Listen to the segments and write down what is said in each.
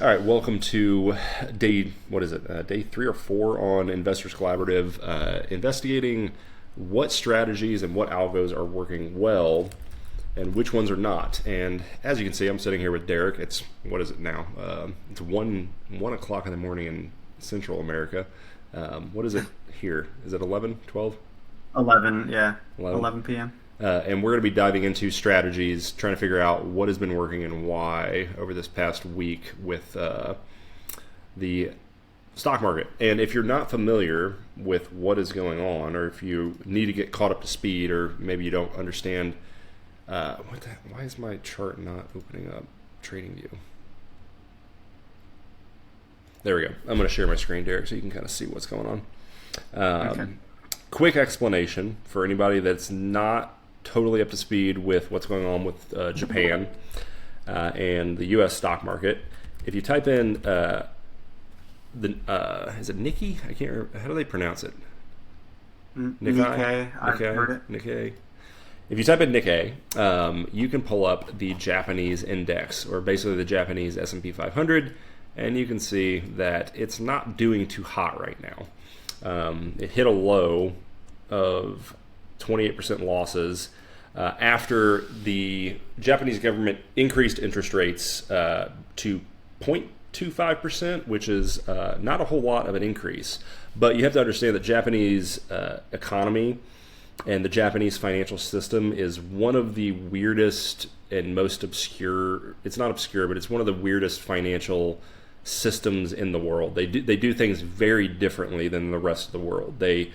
All right, welcome to day, day 3 or 4 on Investors Collaborative, investigating what strategies and what algos are working well and which ones are not. And as you can see, I'm sitting here with Dereck. It's, what is it now? It's 1 o'clock in the morning in Central America. What is it here? Is it 11, 12? 11, yeah. 11 p.m. And we're going to be diving into strategies, trying to figure out what has been working and why over this past week with the stock market. And if you're not familiar with what is going on, or if you need to get caught up to speed, or maybe you don't understand, why is my chart not opening up TradingView? There we go. I'm going to share my screen, Dereck, so you can kind of see what's going on. Okay. Quick explanation for anybody that's not totally up to speed with what's going on with Japan and the U.S. stock market. If you type in is it Nikkei? I can't remember. How do they pronounce it? Nikkei. I've heard it. Nikkei. If you type in Nikkei, you can pull up the Japanese index, or basically the Japanese S&P 500, and you can see that it's not doing too hot right now. It hit a low of 28% losses after the Japanese government increased interest rates to 0.25%, which is not a whole lot of an increase. But you have to understand that Japanese economy and the Japanese financial system is one of the weirdest and most obscure, it's not obscure, but it's one of the weirdest financial systems in the world. They do things very differently than the rest of the world. They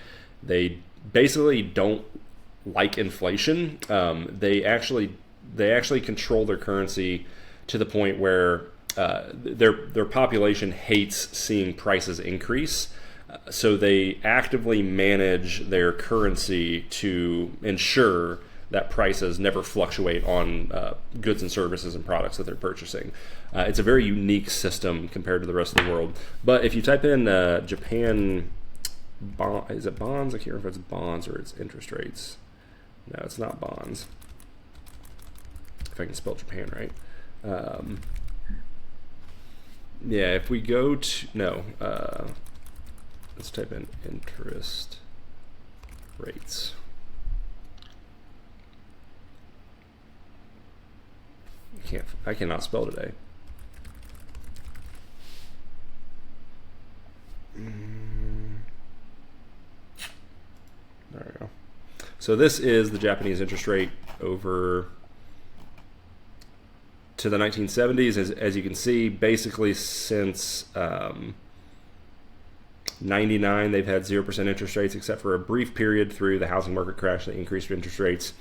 basically don't like inflation. They actually control their currency to the point where their population hates seeing prices increase. So they actively manage their currency to ensure that prices never fluctuate on goods and services and products that they're purchasing. It's a very unique system compared to the rest of the world. But if you type in Japan, is it bonds? I can't remember if it's bonds or it's interest rates. No, it's not bonds. If I can spell Japan right. Yeah, if we go to, let's type in interest rates. I cannot spell today. There we go. So this is the Japanese interest rate over to the 1970s. As you can see, basically since 99, they've had 0% interest rates, except for a brief period through the housing market crash that increased interest rates,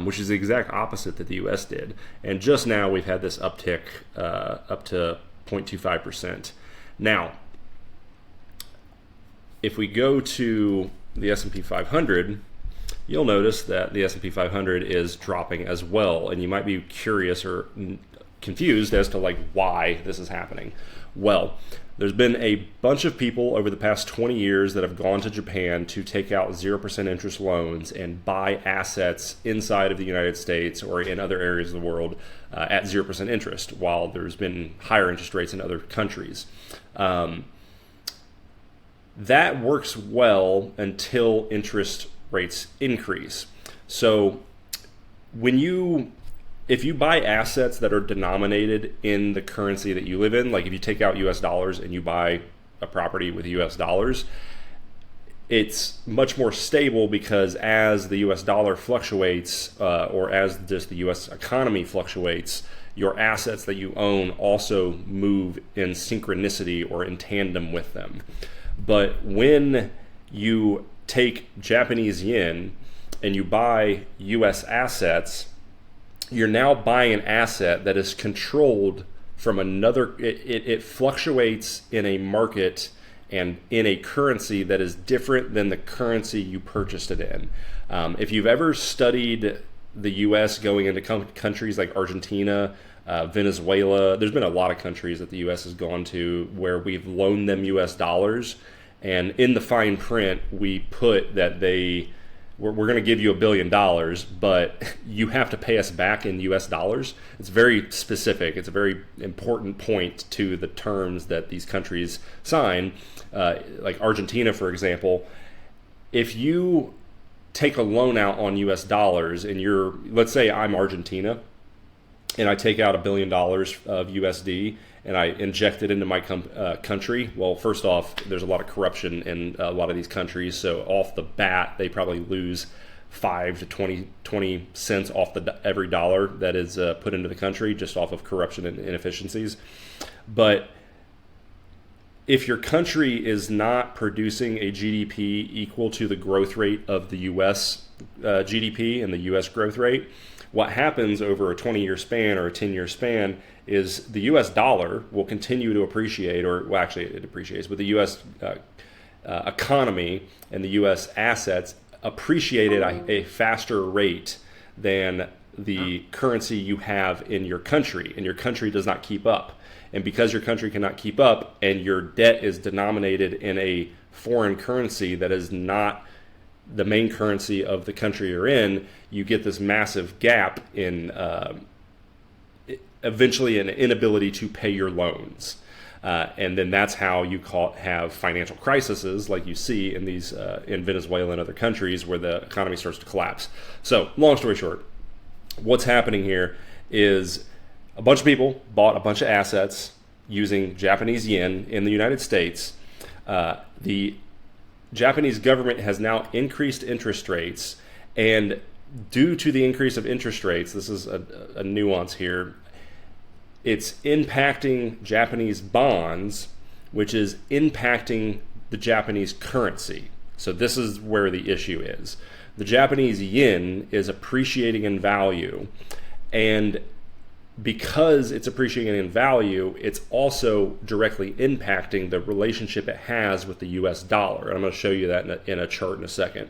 which is the exact opposite that the U.S. did. And just now we've had this uptick up to 0.25%. Now, if we go to the S&P 500, you'll notice that the S&P 500 is dropping as well, and you might be curious or confused as to why this is happening. Well, there's been a bunch of people over the past 20 years that have gone to Japan to take out 0% interest loans and buy assets inside of the United States or in other areas of the world at 0% interest, while there's been higher interest rates in other countries. That works well until interest rates increase. So if you buy assets that are denominated in the currency that you live in, like if you take out US dollars and you buy a property with US dollars, it's much more stable, because as the US dollar fluctuates, or as just the US economy fluctuates, your assets that you own also move in synchronicity or in tandem with them. But when you take Japanese yen and you buy US assets, you're now buying an asset that is controlled from another. It fluctuates in a market and in a currency that is different than the currency you purchased it in. If you've ever studied the U.S. going into countries like Argentina, Venezuela, there's been a lot of countries that the U.S. has gone to where we've loaned them U.S. dollars, and in the fine print we put that we're going to give you $1 billion, but you have to pay us back in US dollars. It's very specific. It's a very important point to the terms that these countries sign. Like Argentina, for example, if you take a loan out on US dollars and let's say I'm Argentina and I take out $1 billion of USD and I inject it into my country. Well, first off, there's a lot of corruption in a lot of these countries. So off the bat, they probably lose 5 to 20 cents off every dollar that is put into the country just off of corruption and inefficiencies. But if your country is not producing a GDP equal to the growth rate of the US GDP and the US growth rate, what happens over a 20-year span or a 10-year span is the US dollar will continue to appreciate, or well, actually it appreciates, but the US economy and the US assets appreciate at a faster rate than the currency you have in your country, and your country does not keep up. And because your country cannot keep up and your debt is denominated in a foreign currency that is not the main currency of the country you're in, you get this massive gap in eventually an inability to pay your loans. And then that's how you have financial crises like you see in these in Venezuela and other countries where the economy starts to collapse. So long story short, what's happening here is a bunch of people bought a bunch of assets using Japanese yen in the United States. The Japanese government has now increased interest rates, and due to the increase of interest rates, this is a nuance here, it's impacting Japanese bonds, which is impacting the Japanese currency. So this is where the issue is. The Japanese yen is appreciating in value, and because it's appreciating in value, it's also directly impacting the relationship it has with the US dollar. And I'm going to show you that in a chart in a second.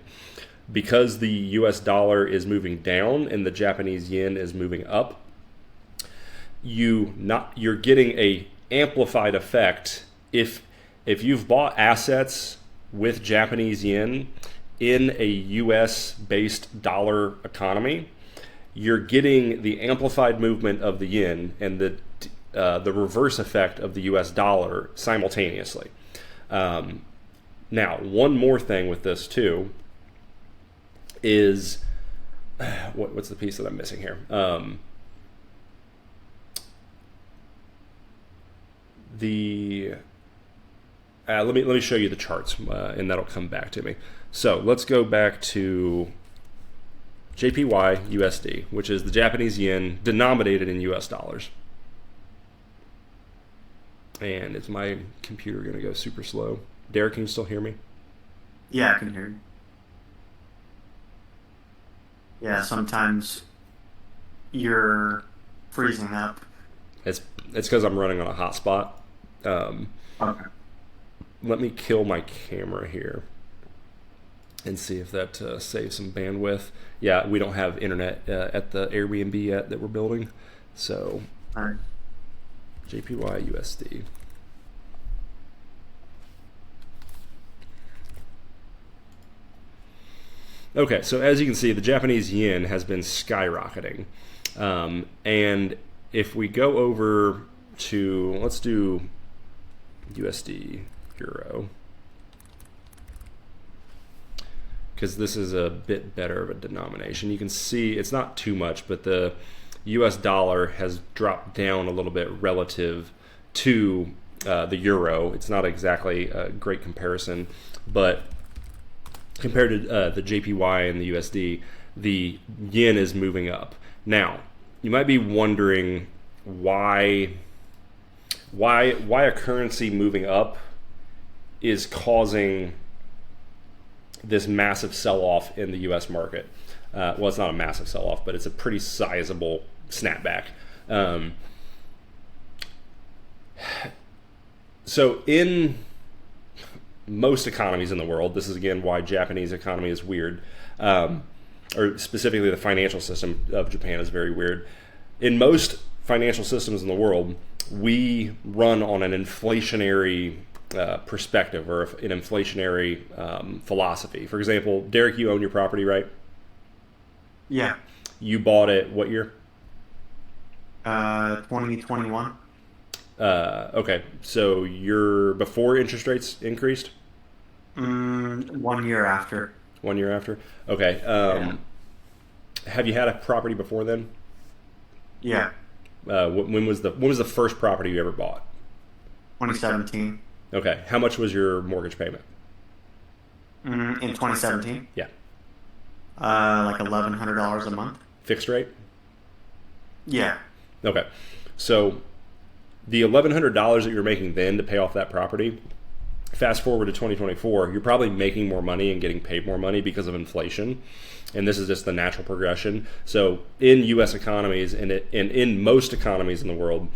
Because the US dollar is moving down and the Japanese yen is moving up, you're getting a amplified effect if you've bought assets with Japanese yen in a US based dollar economy. You're getting the amplified movement of the yen and the reverse effect of the US dollar simultaneously. Now, one more thing with this too is what's the piece that I'm missing here? Let me show you the charts, and that'll come back to me. So let's go back to JPY USD, which is the Japanese yen denominated in US dollars. And is my computer going to go super slow? Dereck, can you still hear me? Yeah, I can hear you. Yeah, sometimes you're freezing up. It's because I'm running on a hotspot. Okay. Let me kill my camera here and see if that saves some bandwidth. Yeah, we don't have internet at the Airbnb yet that we're building. So, all right. JPY USD. Okay, so as you can see, the Japanese yen has been skyrocketing. And if we go over to, let's do USD Euro, because this is a bit better of a denomination. You can see it's not too much, but the US dollar has dropped down a little bit relative to the euro. It's not exactly a great comparison, but compared to the JPY and the USD, the yen is moving up. Now, you might be wondering why a currency moving up is causing this massive sell-off in the US market. Well, it's not a massive sell-off, but it's a pretty sizable snapback. So in most economies in the world, this is again why Japanese economy is weird, or specifically the financial system of Japan is very weird. In most financial systems in the world, we run on an inflationary perspective or an inflationary philosophy. For example, Dereck, you own your property, right? Yeah. You bought it what year? 2021. Okay, so you're before interest rates increased? 1 year after. 1 year after? Okay. Yeah. Have you had a property before then? Yeah. When was the first property you ever bought? 2017. Okay. How much was your mortgage payment? In 2017. Yeah. Like $1,100 a month. Fixed rate? Yeah. Okay. So the $1,100 that you're making then to pay off that property, fast forward to 2024, you're probably making more money and getting paid more money because of inflation. And this is just the natural progression. So in U.S. economies and in most economies in the world,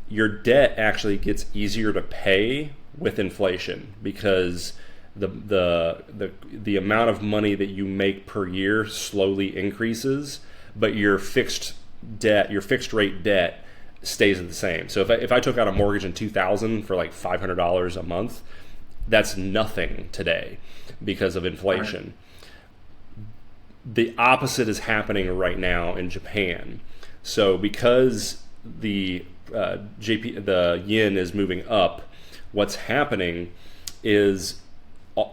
your debt actually gets easier to pay with inflation because the amount of money that you make per year slowly increases, but your fixed rate debt stays the same. So if I took out a mortgage in 2000 for like $500 a month, that's nothing today because of inflation. The opposite is happening right now in Japan. So because the yen is moving up, what's happening is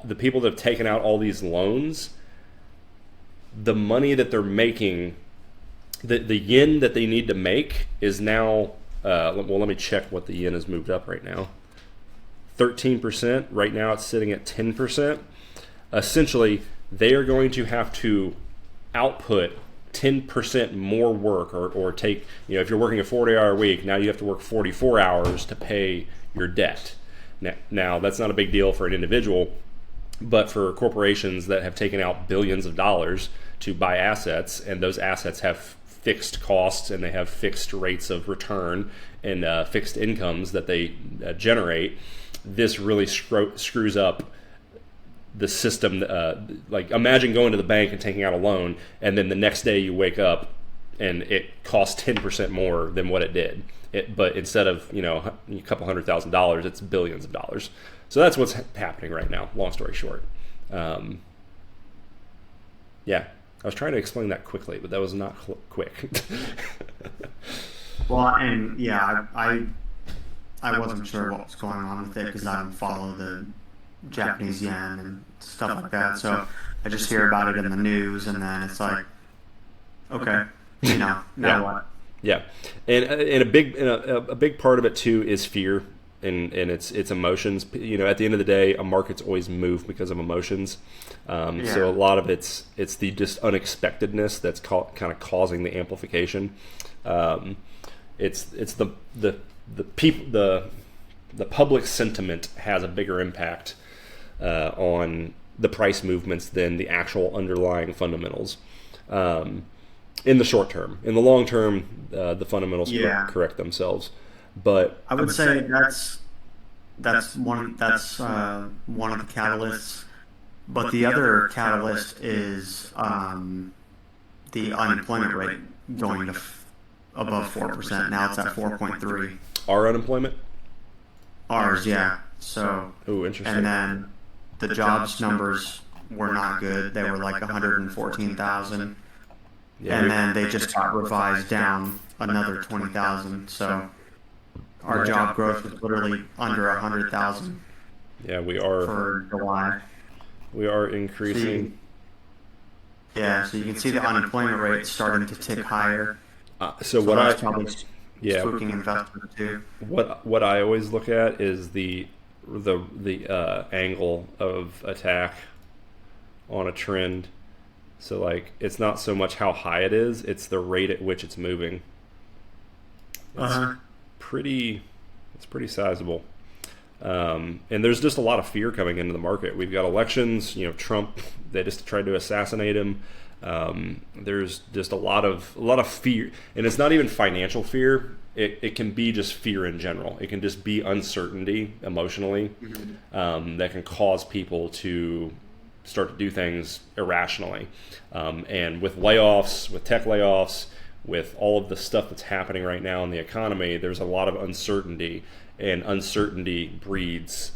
the people that have taken out all these loans, the money that they're making, the yen that they need to make is now, well, let me check what the yen has moved up right now. 13%. Right now it's sitting at 10%. Essentially, they are going to have to output 10% more work or take, if you're working a 40-hour week, now you have to work 44 hours to pay your debt. Now, that's not a big deal for an individual, but for corporations that have taken out billions of dollars to buy assets, and those assets have fixed costs and they have fixed rates of return and fixed incomes that they generate, this really screws up the system. Like imagine going to the bank and taking out a loan, and then the next day you wake up and it costs 10% more than what it did. But instead of a couple $100,000, it's billions of dollars. So that's what's happening right now. Long story short, yeah, I was trying to explain that quickly, but that was not quick. Well, and yeah, I wasn't sure what was going on with it because I don't follow the Japanese yen and stuff like that. So I just hear about it in the news, and then it's like, okay, now Yeah. what? Yeah, and a big part of it too is fear and its emotions. At the end of the day, a market's always moved because of emotions. So a lot of it's the just unexpectedness that's kind of causing the amplification. It's the public sentiment has a bigger impact on the price movements than the actual underlying fundamentals. In the short term. In the long term, the fundamentals correct themselves. But I would say that's one of the catalysts. But the other catalyst is the unemployment rate going to above 4%. Now it's at 4.3. our unemployment? Ours, yeah. So, Interesting. and then the jobs numbers were not good. They were like 114,000. Yeah, And then they just got revised down another 20,000. So our job growth was literally under 100,000 yeah, we are for July. increasing. So you can see the unemployment rate starting to tick higher. So That's probably yeah, spooking investors too. what I always look at is the angle of attack on a trend. So like it's not so much how high it is, it's the rate at which it's moving. It's pretty sizable. And there's just a lot of fear coming into the market. We've got elections, Trump, they just tried to assassinate him. There's just a lot of fear, and it's not even financial fear. It can be just fear in general. It can just be uncertainty emotionally that can cause people to start to do things irrationally. And with layoffs, with tech layoffs, with all of the stuff that's happening right now in the economy, there's a lot of uncertainty, and uncertainty breeds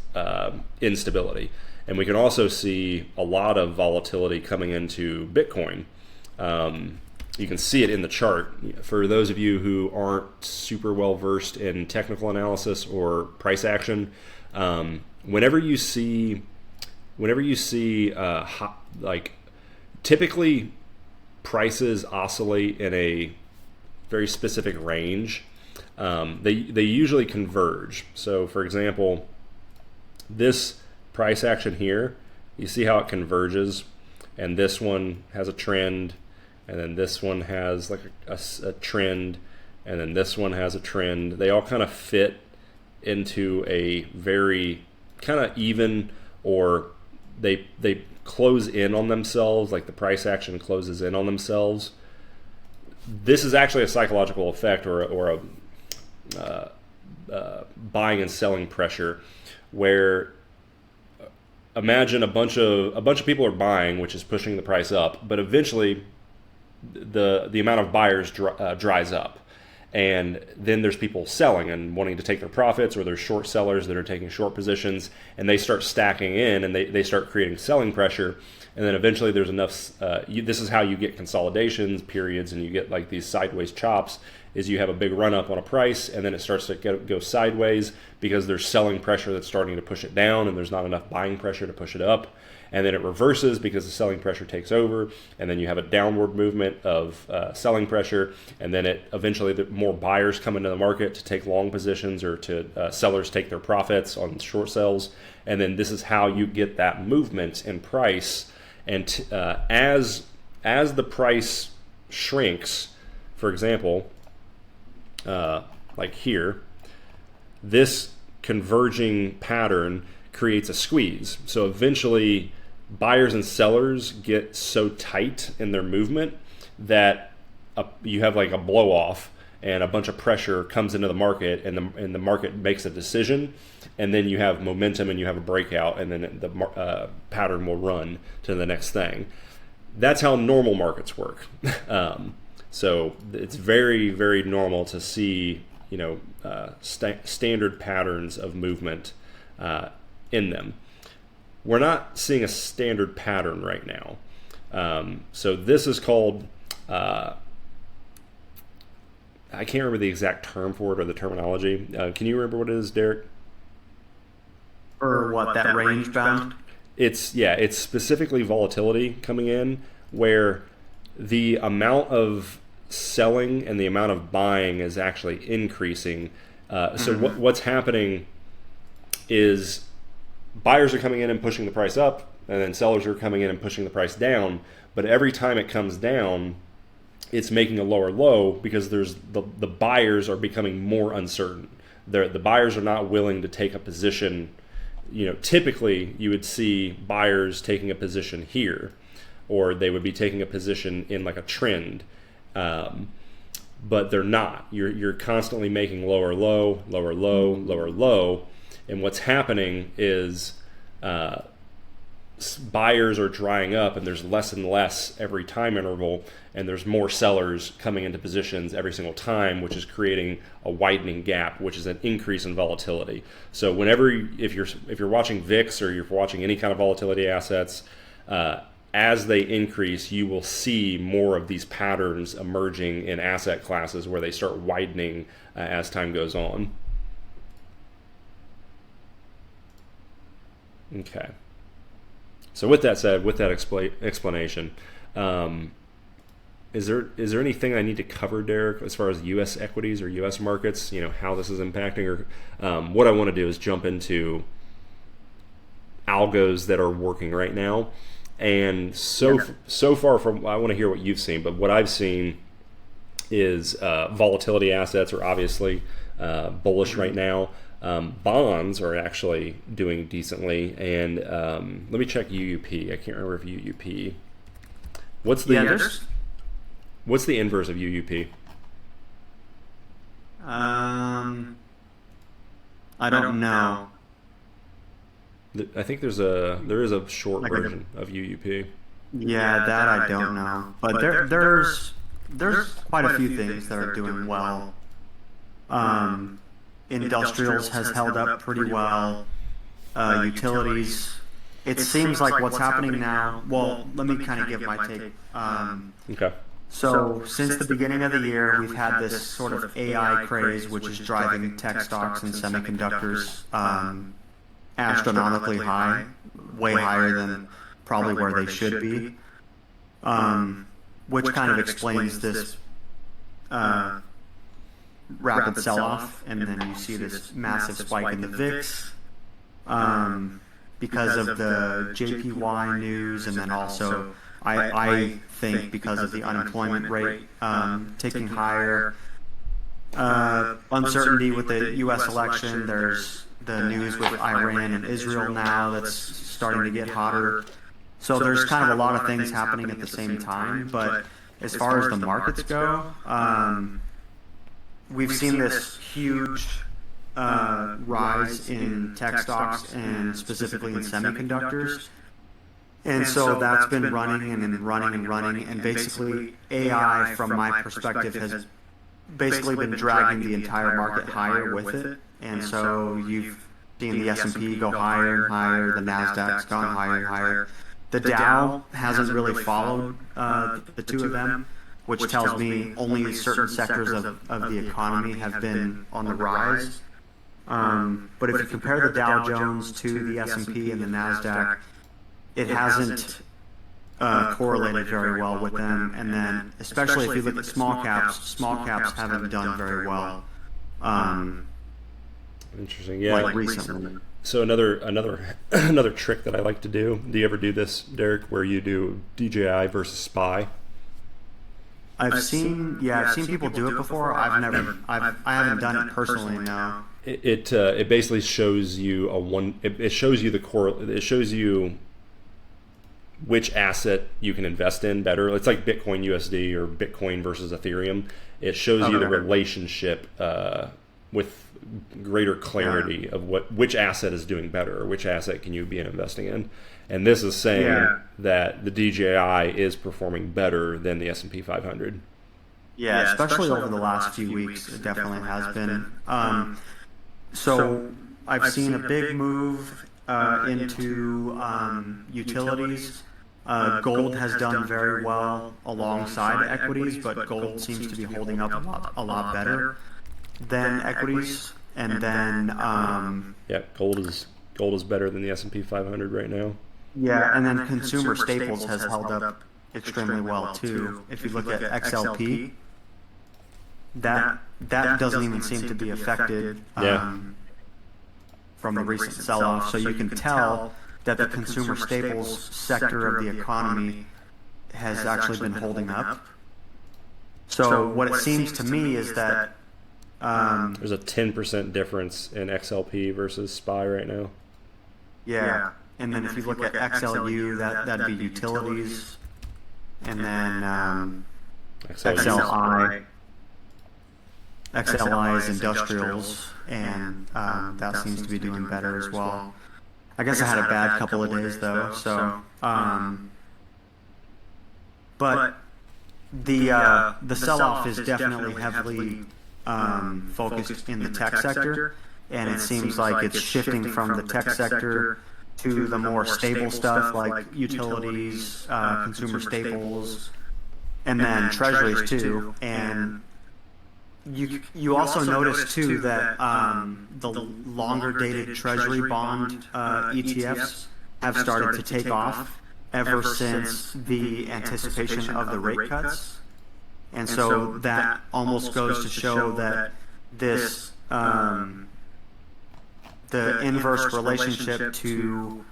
instability. And we can also see a lot of volatility coming into Bitcoin. You can see it in the chart. For those of you who aren't super well versed in technical analysis or price action, whenever you see like, typically prices oscillate in a very specific range. They usually converge. So for example, this price action here, you see how it converges, and this one has a trend, and then this one has like a trend, and then this one has a trend. They all kind of fit into a very kind of even, or they close in on themselves, like the price action closes in on themselves. This is actually a psychological effect, or a buying and selling pressure, where imagine a bunch of people are buying, which is pushing the price up, but eventually the amount of buyers dries up, and then there's people selling and wanting to take their profits, or there's short sellers that are taking short positions, and they start stacking in, and they start creating selling pressure, and then eventually there's enough. This is how you get consolidations periods, and you get like these sideways chops. Is you have a big run up on a price, and then it starts to go sideways because there's selling pressure that's starting to push it down, and there's not enough buying pressure to push it up. And then it reverses because the selling pressure takes over, and then you have a downward movement of selling pressure, and then eventually more buyers come into the market to take long positions, or to sellers take their profits on short sells, and then this is how you get that movement in price. And as the price shrinks, for example, like here, this converging pattern creates a squeeze. So eventually buyers and sellers get so tight in their movement that you have like a blow off, and a bunch of pressure comes into the market, and the market makes a decision, and then you have momentum and you have a breakout, and then the pattern will run to the next thing. That's how normal markets work. So it's very, very normal to see, standard patterns of movement in them. We're not seeing a standard pattern right now. So this is called, I can't remember the exact term for it, or the terminology. Can you remember what it is, Dereck? Or what, that range bound? It's specifically volatility coming in, where the amount of selling and the amount of buying is actually increasing. So what's happening is buyers are coming in and pushing the price up, and then sellers are coming in and pushing the price down. But every time it comes down, it's making a lower low, because there's the buyers are becoming more uncertain. The buyers are not willing to take a position. Typically you would see buyers taking a position here, or they would be taking a position in like a trend, but they're not. You're constantly making lower low, lower low, lower low, and what's happening is buyers are drying up, and there's less and less every time interval, and there's more sellers coming into positions every single time, which is creating a widening gap, which is an increase in volatility. So if you're watching VIX, or you're watching any kind of volatility assets, as they increase, you will see more of these patterns emerging in asset classes, where they start widening as time goes on. Okay. So with that said, with that explanation, is there anything I need to cover, Dereck, as far as U.S. equities or U.S. markets? How this is impacting, or what I want to do is jump into algos that are working right now. And so far, I want to hear what you've seen, but what I've seen is volatility assets are obviously bullish right now. Bonds are actually doing decently, and let me check UUP. I can't remember if UUP. What's the inverse of UUP? I don't know. I think there is a short version of UUP. Yeah, that I don't know. But there's there's quite a few things that are doing well. Industrials has held up pretty well. Utilities. It seems like what's happening now. Well, let me kind of give my take. Okay. So since the beginning of the year, we've had this sort of AI craze, which is driving tech stocks and semiconductors astronomically high, way higher than probably where they should be, which kind of explains this rapid sell-off, and then you see this massive spike in the VIX because of the JPY news, and then also I think because of the unemployment rate ticking higher, uncertainty with the U.S. election. There's the news with Iran and Israel now that's starting to get hotter. So there's kind of a lot of things happening at the same time. But as far as the markets go, we've seen this huge rise in tech stocks and specifically in semiconductors. And so that's been running and running and running. And basically AI, from my perspective, has basically been dragging the entire market higher with it. And so you've seen the S&P go higher and higher, the NASDAQ's gone higher and higher. The Dow hasn't really followed the two of them, which tells me only certain sectors of the economy have been on the rise. But if you compare the Dow Jones to the S&P and the NASDAQ, it hasn't correlated very well with them. And then, especially if you look at small caps haven't done very well. Interesting. Yeah. Like recently. So another trick that I like to do. Do you ever do this, Dereck, where you do DJI versus SPY? I've seen people do it before. I haven't done it personally. No. It basically shows you it shows you which asset you can invest in better. It's like Bitcoin USD or Bitcoin versus Ethereum. It shows you the relationship with greater clarity of which asset is doing better or which asset can you be investing in. And this is saying that the DJI is performing better than the S&P 500. Yeah, especially over the last few weeks, it definitely has been. So I've seen a big move into utilities. Gold has done very well alongside equities, but gold seems to be holding up a lot better than equities. And then gold is better than the S&P 500 right now. Yeah, and then consumer staples has held up extremely well too. If you look at XLP, that doesn't even seem to be affected from the recent sell-off. So you can tell that the consumer staples sector of the economy has actually been holding up. So what it seems to me is that there's a 10% difference in XLP versus SPY right now. Yeah. And then if you look at XLU, that'd be utilities. And then XLI is industrials. And that seems to be doing better as well. I guess I had a bad couple of days though. So, but the sell-off is definitely heavily focused in the tech sector. And it seems like it's shifting from the tech sector to the more stable stuff like utilities, consumer staples, and then treasuries too. And you also notice too that the longer dated treasury bond ETFs have started to take off ever since the anticipation of the rate cuts. And so that almost goes to show that this the inverse relationship to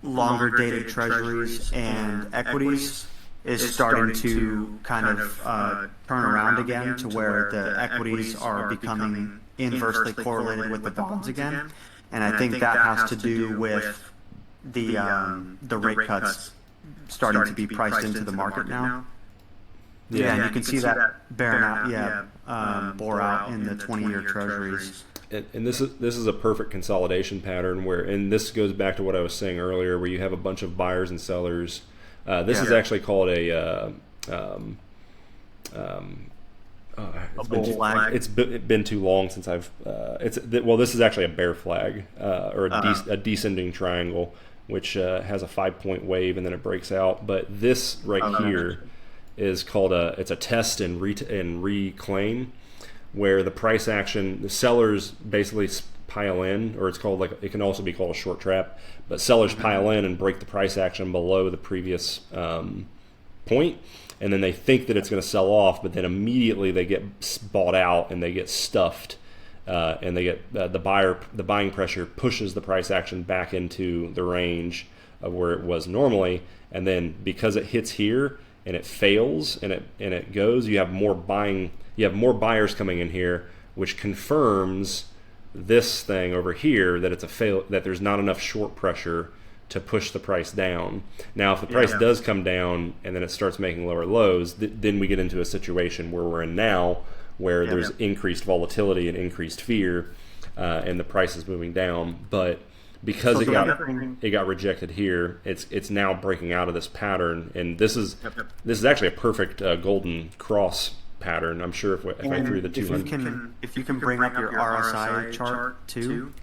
longer dated treasuries and equities is starting to kind of turn around again to where the equities are becoming inversely correlated with the bonds again. And I think that has to do with the rate cuts starting to be priced into the market now. Yeah, and you can see that bearing out, bore out in the 20-year treasuries. And this is a perfect consolidation pattern and this goes back to what I was saying earlier, where you have a bunch of buyers and sellers This is actually called a bull flag. It's been too long since I've. This is actually a bear flag or a descending triangle, which has a 5-point wave and then it breaks out. But this here is called it's a test and reclaim, where the price action, the sellers basically pile in, or it can also be called a short trap, but sellers pile in and break the price action below the previous point, and then they think that it's going to sell off, but then immediately they get bought out and they get stuffed, and they get the buying pressure pushes the price action back into the range of where it was normally, and then because it hits here and it fails and it goes, you have more buyers coming in here, which confirms this thing over here that it's a fail, that there's not enough short pressure to push the price down. Now, if the price does come down and then it starts making lower lows, then we get into a situation where we're in now, where there's increased volatility and increased fear, and the price is moving down. But because it got rejected here, it's now breaking out of this pattern, and this is actually a perfect golden cross pattern. I'm sure if I threw the 200. If you can bring up your RSI chart too,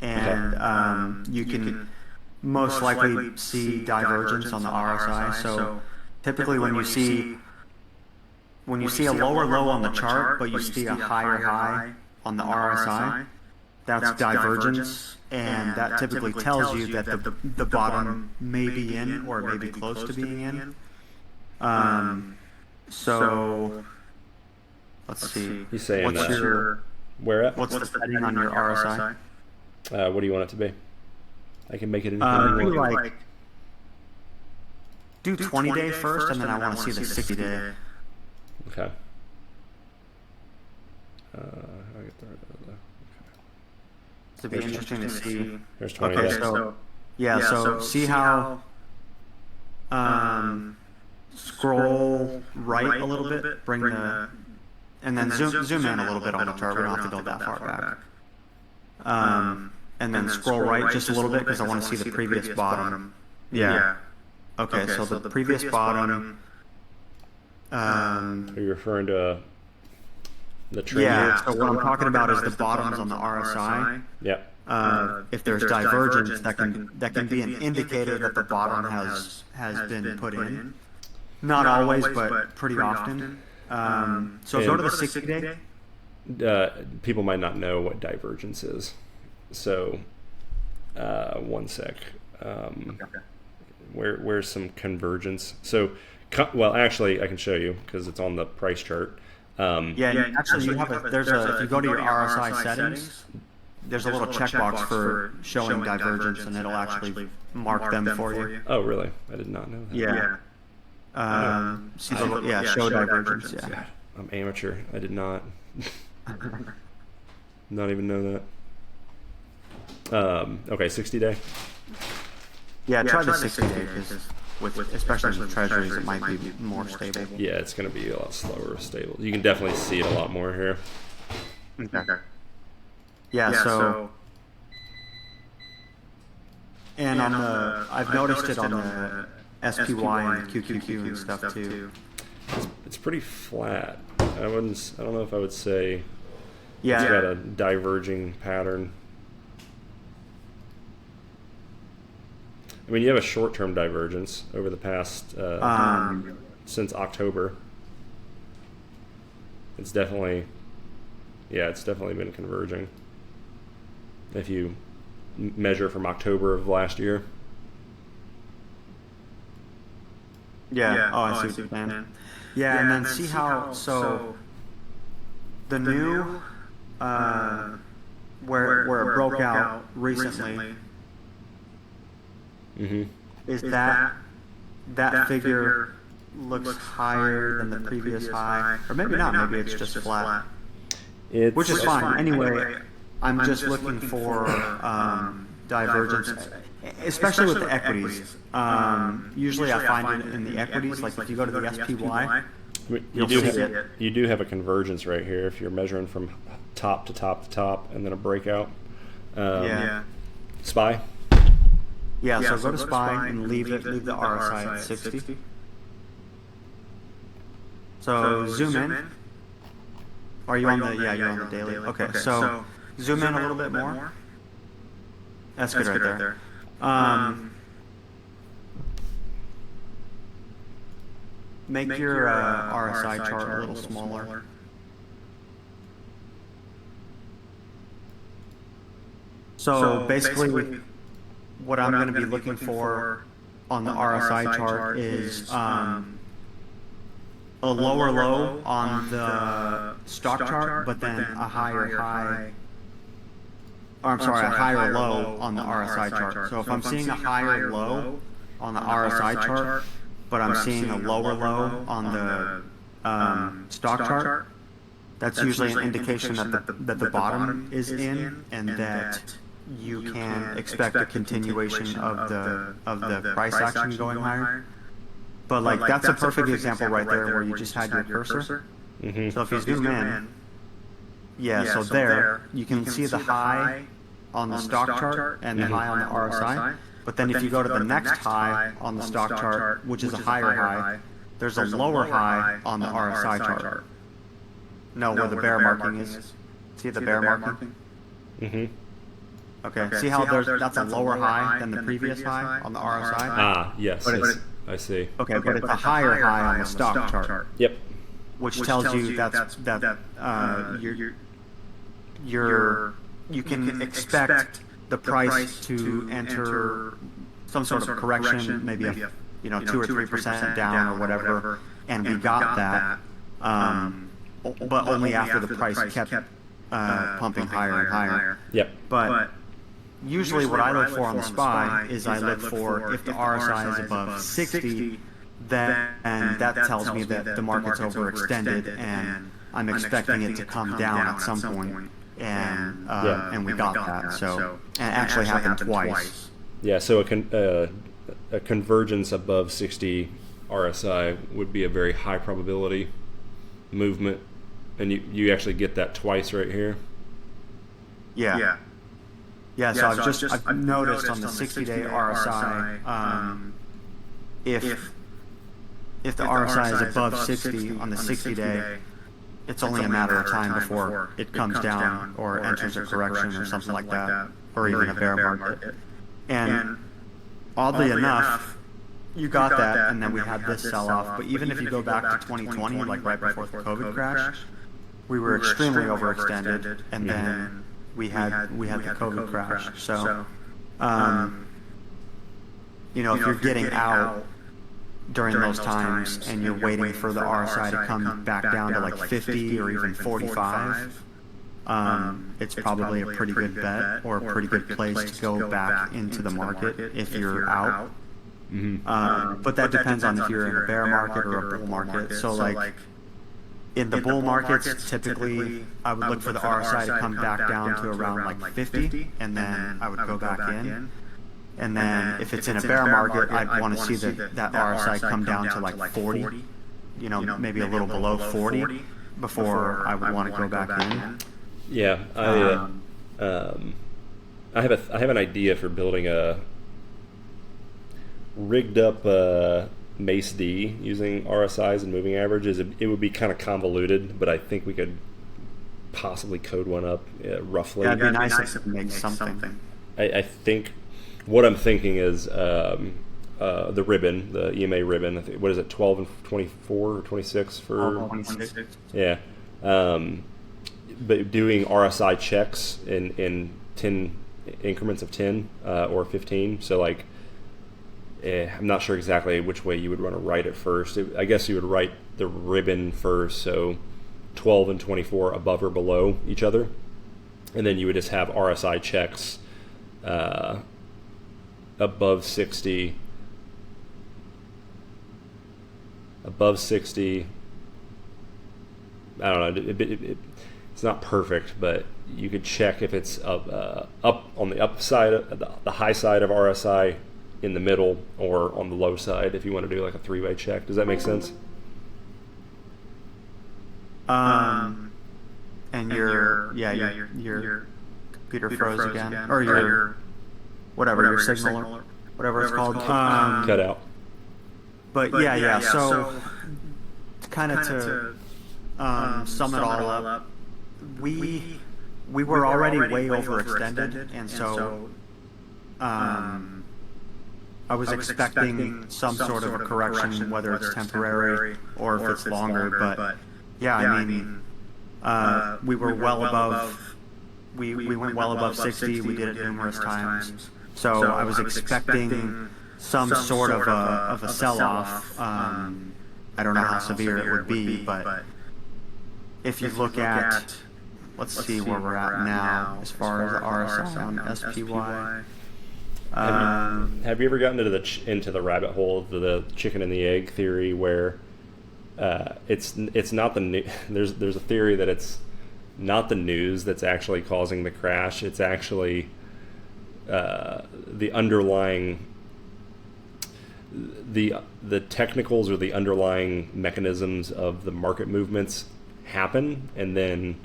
and you can most likely see divergence on the RSI. So typically when you see a lower low on the chart, but you see a higher high on the RSI, that's divergence, and that typically tells you that the bottom may be in or may be close to being in. So let's see. He's saying what's the setting on your RSI? What do you want it to be? I can make it do 20-day first, and then I want to see the 60-day. Okay. It'd be interesting to see. There's 20 days. So see how scroll right a little bit, and then zoom in a little bit on the chart. We don't have to go that far back. And then scroll right just a little bit because I want to see the previous bottom. Yeah. Okay, so the previous bottom. Are you referring to the trend? Yeah, so what I'm talking about is the bottoms on the RSI. Yeah. If there's divergence, that can be an indicator that the bottom has been put in. Not always, but pretty often. So go to the 60-day. People might not know what divergence is. So, one sec. Where's some convergence? So, actually, I can show you because it's on the price chart. Actually, you have if you go to your RSI settings, there's a little checkbox for showing divergence, and it'll actually mark them for you. Oh, really? I did not know that. Show divergence. Yeah. God, I'm amateur. I did not even know that. Okay, 60-day. Yeah, try the 60-day because especially with treasuries, it might be more stable. Yeah, it's going to be a lot slower, stable. You can definitely see it a lot more here. Okay. Yeah. So, and on I've noticed it on the SPY and QQQ and stuff too. It's pretty flat. I don't know if I would say. Yeah. It's got a diverging pattern. I mean, you have a short-term divergence over the past since October. It's definitely been converging. If you measure from October of last year. Yeah. Oh, I see what you're saying. Yeah, and then see how the new where it broke out recently. Mm-hmm. Is that figure looks higher than the previous high, or maybe not? Maybe it's just flat, which is fine. Anyway, I'm just looking for divergence, especially with the equities. Usually, I find it in the equities. Like if you go to the SPY, you do have a convergence right here if you're measuring from top to top to top, and then a breakout. SPY. Yeah, so go to SPY and leave the RSI at 60. So zoom in. Are you on the, yeah, you're on the daily. Okay, so zoom in a little bit more. That's good right there. Make your RSI chart a little smaller. So basically, what I'm going to be looking for on the RSI chart is a lower low on the stock chart, but then a higher high. Or I'm sorry, a higher low on the RSI chart. So if I'm seeing a higher low on the RSI chart, but I'm seeing a lower low on the stock chart, that's usually an indication that the bottom is in, and that you can expect a continuation of the price action going higher. But like that's a perfect example right there where you just had your cursor. Mm-hmm. So if you zoom in, yeah, so there you can see the high on the stock chart and the high on the RSI. But then if you go to the next high on the stock chart, which is a higher high, there's a lower high on the RSI chart. No, where the bear marking is. See the bear marking? Mm-hmm. Okay, see how that's a lower high than the previous high on the RSI? Ah, yes, I see. Okay, but it's a higher high on the stock chart. Yep. Which tells you that you can expect the price to enter some sort of correction, maybe 2 or 3% down or whatever, and we got that, but only after the price kept pumping higher and higher. Yep. But usually what I look for on the SPY is I look for if the RSI is above 60, then that tells me that the market's overextended and I'm expecting it to come down at some point. And we got that. So and it actually happened twice. Yeah. So a convergence above 60 RSI would be a very high probability movement, and you actually get that twice right here. Yeah. Yeah. So I've noticed on the 60-day RSI, if the RSI is above 60 on the 60-day. It's only a matter of time before it comes down or enters a correction or something like that, or even a bear market. And oddly enough, you got that, and then we had this sell-off. But even if you go back to 2020, like right before the COVID crash, we were extremely overextended, and then we had the COVID crash. So, if you're getting out during those times and you're waiting for the RSI to come back down to like 50 or even 45, it's probably a pretty good bet or a pretty good place to go back into the market if you're out. Mm-hmm. But that depends on if you're in a bear market or a bull market. So like in the bull markets, typically I would look for the RSI to come back down to around like 50, and then I would go back in. And then if it's in a bear market, I'd want to see that RSI come down to like 40, maybe a little below 40 before I would want to go back in. Yeah, I have an idea for building a rigged up Mace D using RSIs and moving averages. It would be kind of convoluted, but I think we could possibly code one up roughly. Yeah, it'd be nice if it makes something. I think. What I'm thinking is the ribbon, the EMA ribbon. I think, what is it, 12 and 24 or 26 for? 26. Yeah, but doing RSI checks in 10 increments of 10 or 15. So like, I'm not sure exactly which way you would want to write it first. I guess you would write the ribbon first, so 12 and 24 above or below each other, and then you would just have RSI checks. Above 60, I don't know, it's not perfect, but you could check if it's up on the upside, the high side of RSI in the middle, or on the low side if you want to do like a three-way check. Does that make sense? And your computer froze again, or your whatever your signal. whatever it's called. Cut out. But yeah. So kind of to sum it all up, we were already way overextended, and so I was expecting some sort of a correction, whether it's temporary or if it's longer. But yeah, I mean, we were well above. We went well above 60. We did it numerous times. So I was expecting some sort of a sell-off. I don't know how severe it would be, but if you look at, let's see where we're at now as far as the RSI on SPY. Have you ever gotten into the rabbit hole of the chicken and the egg theory, where it's not there's a theory that it's not the news that's actually causing the crash. It's actually the underlying the technicals or the underlying mechanisms of the market movements happen, and then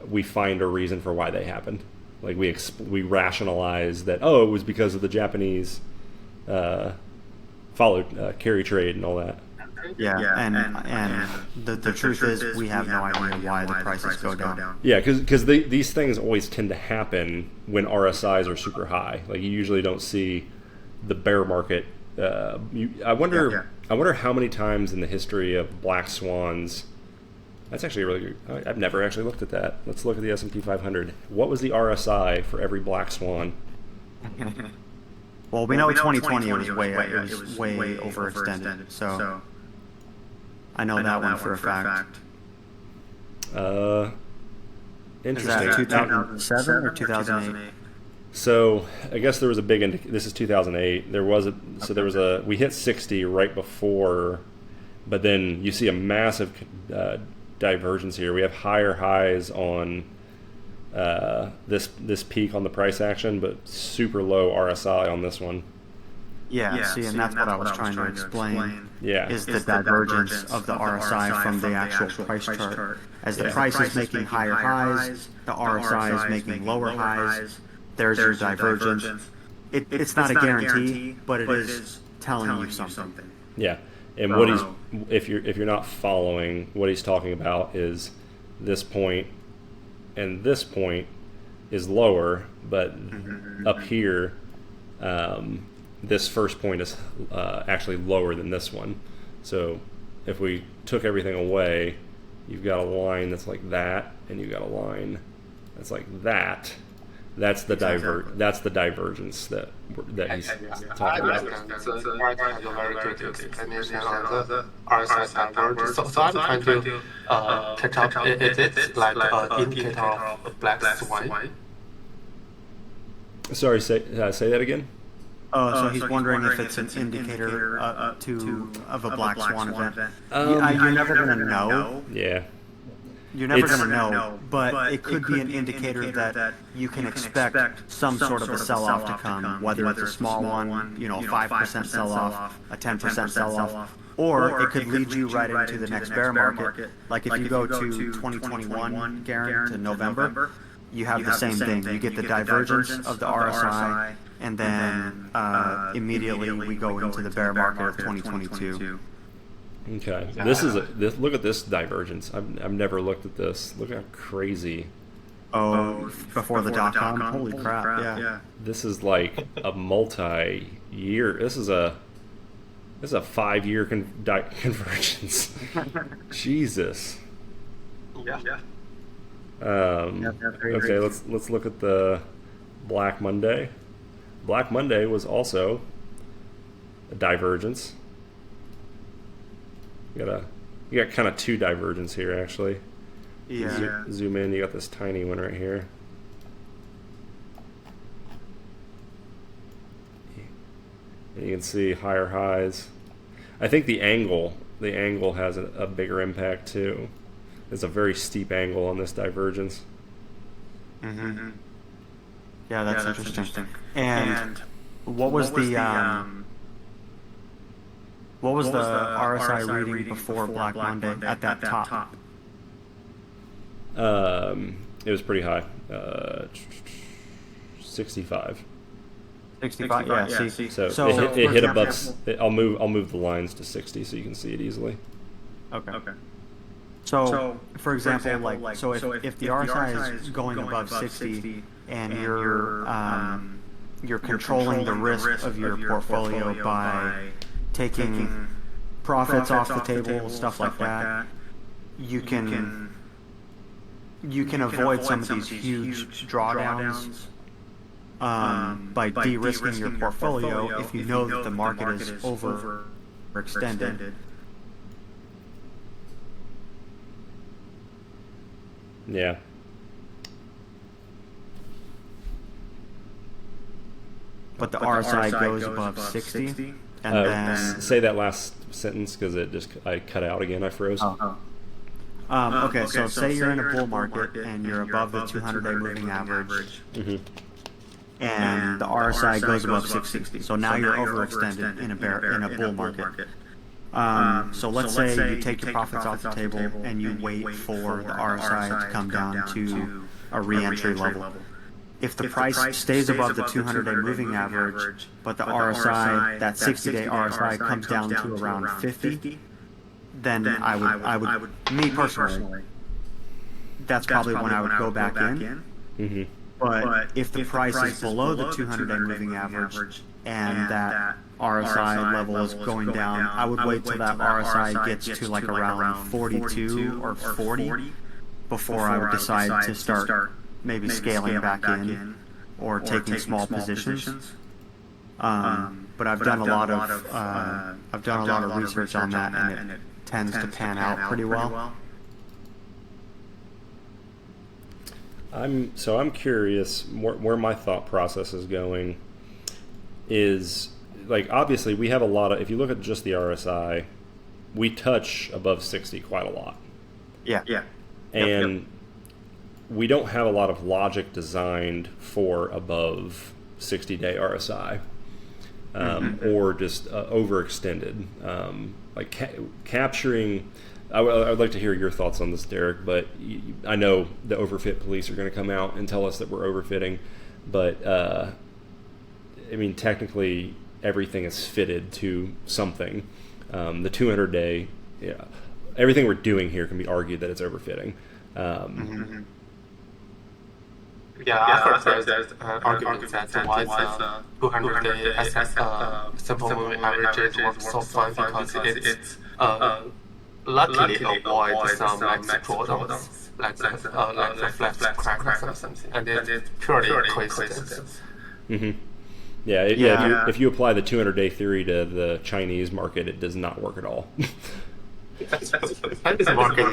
we find a reason for why they happened. Like we rationalize that, it was because of the Japanese followed carry trade and all that. Yeah, and the truth is we have no idea why the prices go down. Yeah, because these things always tend to happen when RSIs are super high. Like you usually don't see the bear market. I wonder how many times in the history of black swans. That's actually really good. I've never actually looked at that. Let's look at the S&P 500. What was the RSI for every black swan? Well, we know 2020 it was way overextended. So I know that one for a fact. Interesting. Is that 2007 or 2008? So I guess there was a big. This is 2008. We hit 60 right before, but then you see a massive divergence here. We have higher highs on this peak on the price action, but super low RSI on this one. Yeah, see, and that's what I was trying to explain. Yeah, is the divergence of the RSI from the actual price chart. As the price is making higher highs, the RSI is making lower highs. There's your divergence. It's not a guarantee, but it is telling you something. Yeah, and what if you're not following, what he's talking about is this point, and this point is lower, but up here, this first point is actually lower than this one. So if we took everything away, you've got a line that's like that, and you've got a line that's like that. That's the That's the divergence that he's talking about. So Mark has a very good explanation on the RSI divergence. So I'm trying to catch up. It's like an indicator of a black swan. Sorry, say that again. So he's wondering if it's an indicator of a black swan event. You're never going to know. Yeah. You're never going to know, but it could be an indicator that you can expect some sort of a sell-off to come, whether it's a small one, 5% sell-off, a 10% sell-off, or it could lead you right into the next bear market. Like if you go to 2021, Garen, to November, you have the same thing. You get the divergence of the RSI, and then immediately we go into the bear market of 2022. Okay, look at this divergence. I've never looked at this. Look how crazy. Before the dot-com? Holy crap! Yeah. This is like a multi-year. This is a 5-year convergence. Jesus. Yeah. Okay, let's look at the Black Monday. Black Monday was also a divergence. You got kind of two divergence here, actually. Yeah. Zoom in. You got this tiny one right here. And you can see higher highs. I think the angle has a bigger impact too. It's a very steep angle on this divergence. Mm-hmm. Yeah, that's interesting. And what was the RSI reading before Black Monday at that top? It was pretty high. 65. 65. Yeah. See. So, So it for hit example- above. I'll move the lines to 60 so you can see it easily. Okay. So, for example, like, so if the RSI is going above 60 and you're controlling the risk of your portfolio by taking profits off the table, stuff like that, you can avoid some of these huge drawdowns by de-risking your portfolio if you know that the market is overextended. Yeah. But the RSI goes above 60, and then say that last sentence because I cut out again. I froze. Okay, so say you're in a bull market and you're above the 200-day moving average, and the RSI goes above 60. So now you're overextended in a bull market. So let's say you take your profits off the table and you wait for the RSI to come down to a re-entry level. If the price stays above the 200-day moving average, but the RSI, that 60-day RSI comes down to around 50, then I would, me personally, that's probably when I would go back in. Mm-hmm. But if the price is below the 200-day moving average and that RSI level is going down, I would wait till that RSI gets to like around 42 or 40 before I would decide to start maybe scaling back in or taking small positions. But I've done a lot of research on that, and it tends to pan out pretty well. I'm curious where my thought process is going. Is like, obviously we have a lot of, if you look at just the RSI, we touch above 60 quite a lot. Yeah. And we don't have a lot of logic designed for above 60-day RSI, or just overextended. Like capturing, I would like to hear your thoughts on this, Dereck, but I know the overfit police are going to come out and tell us that we're overfitting, but I mean, technically everything is fitted to something. The 200-day, everything we're doing here can be argued that it's overfitting. Yeah, of course, there's arguments that why the 200-day simple moving averages work so fine because it's luckily avoid some like drawdowns, like the flat crack or something, and it's purely coincidence. Yeah, if you apply the 200-day theory to the Chinese market, it does not work at all. Chinese market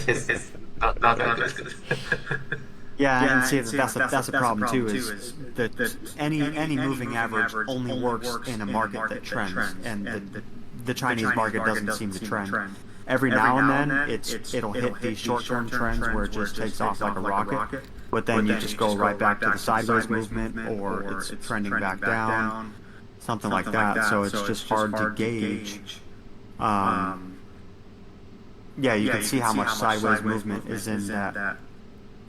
is not that good. Yeah, and see, that's a problem too. Is that any moving average only works in a market that trends, and the Chinese market doesn't seem to trend. Every now and then, it'll hit these short-term trends where it just takes off like a rocket, but then you just go right back to the sideways movement, or it's trending back down, something like that. So it's just hard to gauge. Yeah, you can see how much sideways movement is in that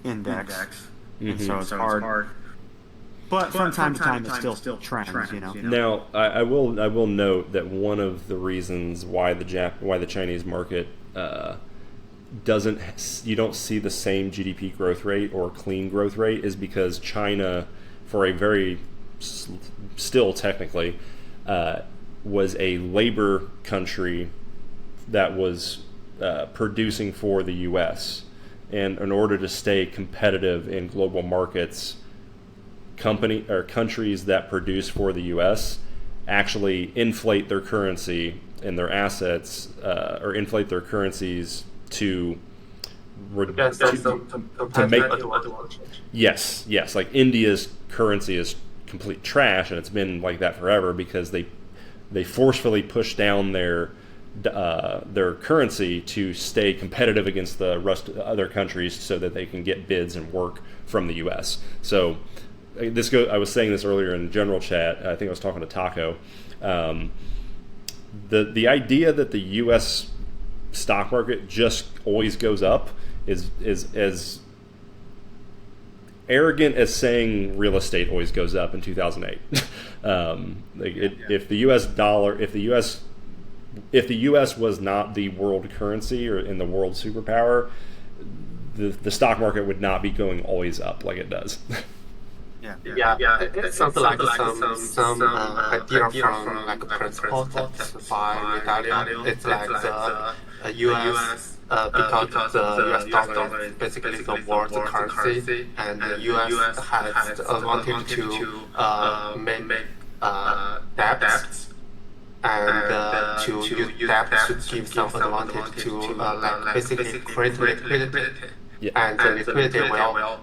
index, and so it's hard. But from time to time, it still trends, you know. Now, I will note that one of the reasons why the Chinese market you don't see the same GDP growth rate or clean growth rate is because China, for a very still technically, was a labor country that was producing for the U.S. And in order to stay competitive in global markets, countries that produce for the U.S. actually inflate their currency and their assets, or inflate their currencies to make. Yes. Like India's currency is complete trash, and it's been like that forever because they forcefully push down their currency to stay competitive against the rest of other countries so that they can get bids and work from the U.S. So I was saying this earlier in general chat. I think I was talking to Taco. The idea that the U.S. stock market just always goes up is as arrogant as saying real estate always goes up in 2008. If the U.S. dollar, if the U.S. was not the world currency or in the world superpower, the stock market would not be going always up like it does. Yeah, it sounds like some idea from like a principle that by medallion. It's like the U.S. Because the U.S. dollar is basically the world's currency, and the U.S. has the advantage to make debts and to use debt to give some advantage to like basically create liquidity, and the liquidity will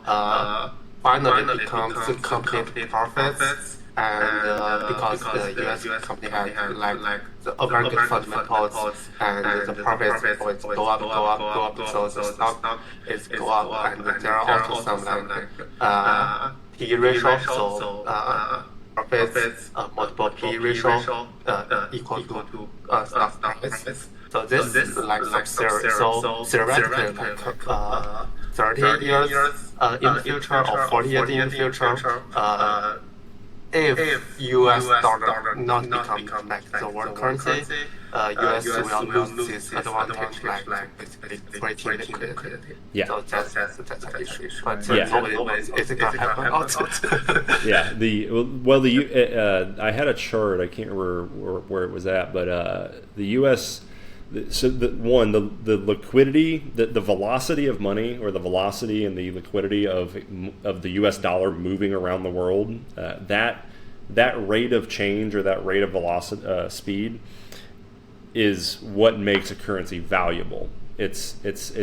finally becomes complete profits, and because the U.S. company has like the very good fundamentals, and the profits always go up, so the stock is go up, and there are also some like P ratio, so profits multiple P ratio equal to stock price. So this is like some theory. So theoretically, like 30 years in the future or 40 years in the future, if U.S. dollar not become like the world currency, U.S. will lose this advantage, like basically creating liquidity. Yeah. So that's an issue. But nobody is gonna happen about it. Yeah. I had a chart. I can't remember where it was at, but the U.S. So the liquidity, the velocity of money, or the velocity and the liquidity of the U.S. dollar moving around the world, that rate of change, or that rate of velocity speed, is what makes a currency valuable. It's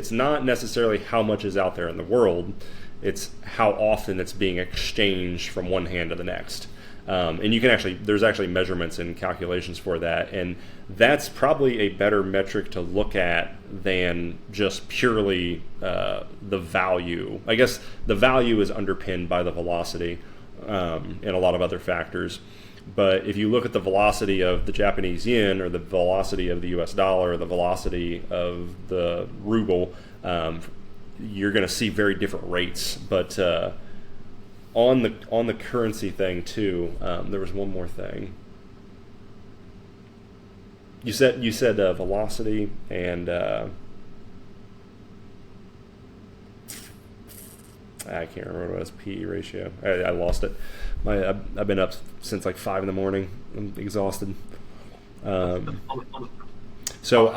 not necessarily how much is out there in the world; it's how often it's being exchanged from one hand to the next. And you can there's actually measurements and calculations for that, and that's probably a better metric to look at than just purely the value. I guess the value is underpinned by the velocity and a lot of other factors. But if you look at the velocity of the Japanese yen, or the velocity of the U.S. dollar, or the velocity of the ruble, you're going to see very different rates. But on the currency thing too, there was one more thing. You said velocity and I can't remember what it was. P ratio. I lost it. I've been up since like 5 a.m. I'm exhausted. So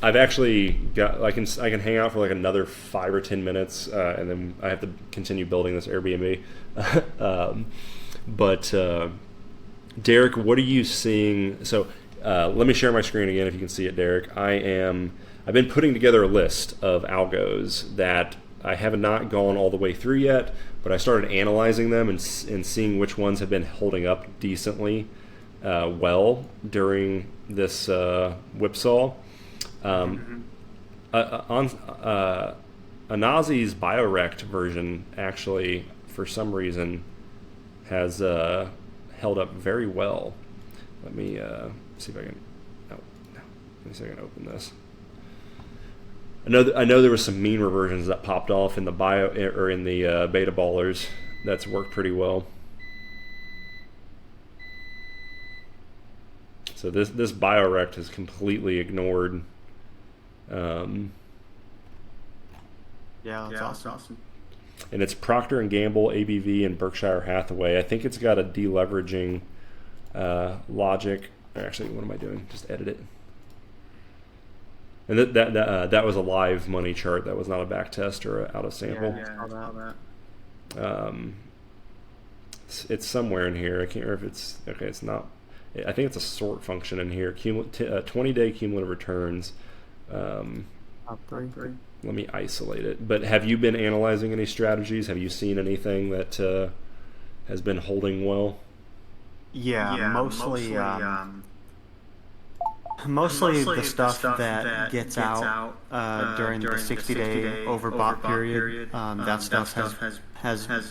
I've actually got I can hang out for like another 5 or 10 minutes, and then I have to continue building this Airbnb. But Dereck, what are you seeing? So let me share my screen again if you can see it, Dereck. I've been putting together a list of algos that I have not gone all the way through yet, but I started analyzing them and seeing which ones have been holding up decently well during this whipsaw. Anazi's Biorect version actually, for some reason, has held up very well. Let me see if I can. Let me see if I can open this. I know there was some mean reversions that popped off in the beta ballers. That's worked pretty well. So this Biorect is completely ignored. Yeah, that's awesome. And it's Procter & Gamble, ABV, and Berkshire Hathaway. I think it's got a deleveraging logic. Actually, what am I doing? Just edit it. And that was a live money chart. That was not a back test or out of sample. Yeah, I saw that. It's somewhere in here. I can't remember if it's okay. It's not. I think it's a sort function in here. 20-day cumulative returns. Three. Let me isolate it. But have you been analyzing any strategies? Have you seen anything that has been holding well? Yeah, mostly the stuff that gets out during the 60-day overbought period. That stuff has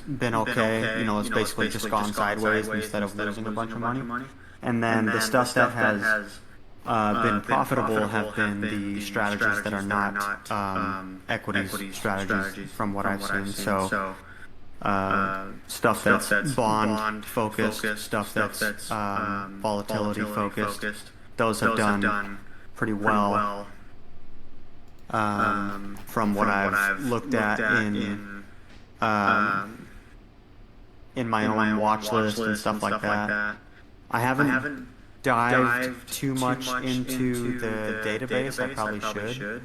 been okay. It's basically just gone sideways instead of losing a bunch of money. And then the stuff that has been profitable have been the strategies that are not equities strategies, from what I've seen. So stuff that's bond focused, stuff that's volatility focused. Those have done pretty well from what I've looked at in my own watch list and stuff like that. I haven't dived too much into the database. I probably should.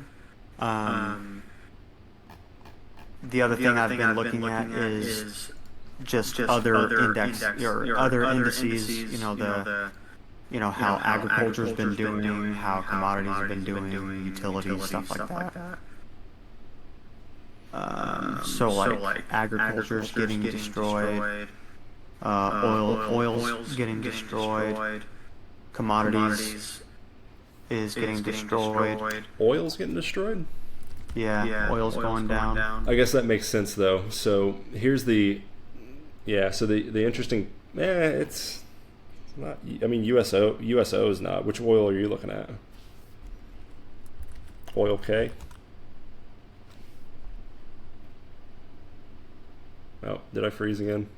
The other thing I've been looking at is just other index or other indices. How agriculture's been doing, how commodities have been doing, utilities, stuff like that. So like agriculture's getting destroyed, oil's getting destroyed, commodities is getting destroyed. Oil's getting destroyed? Yeah, oil's going down. I guess that makes sense though. So here's the interesting, it's not, I mean, USO is not. Which oil are you looking at? Oil K? Oh, did I freeze again?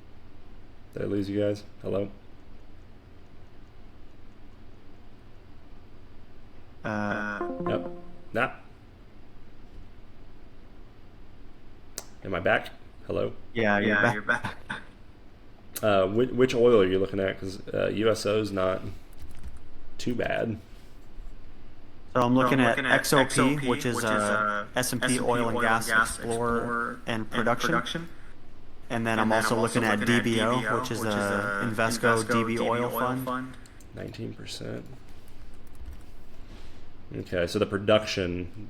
Did I lose you guys? Hello? Yep. Nah. Am I back? Hello? Yeah, you're back. Which oil are you looking at? Because USO's not too bad. So I'm looking at XOP, which is S&P Oil and Gas Explorer and Production. And then I'm also looking at DBO, which is a Invesco DB Oil Fund. 19%. Okay, so the production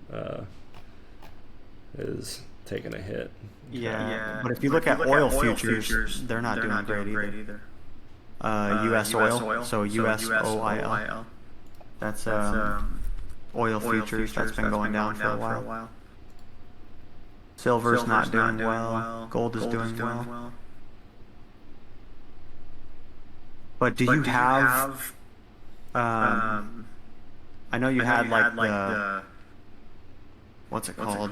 is taking a hit. Yeah, but if you look at oil futures, they're not doing great either. US oil, so USOIL. That's oil futures. That's been going down for a while. Silver's not doing well. Gold is doing well. But do you have? I know you had like the what's it called?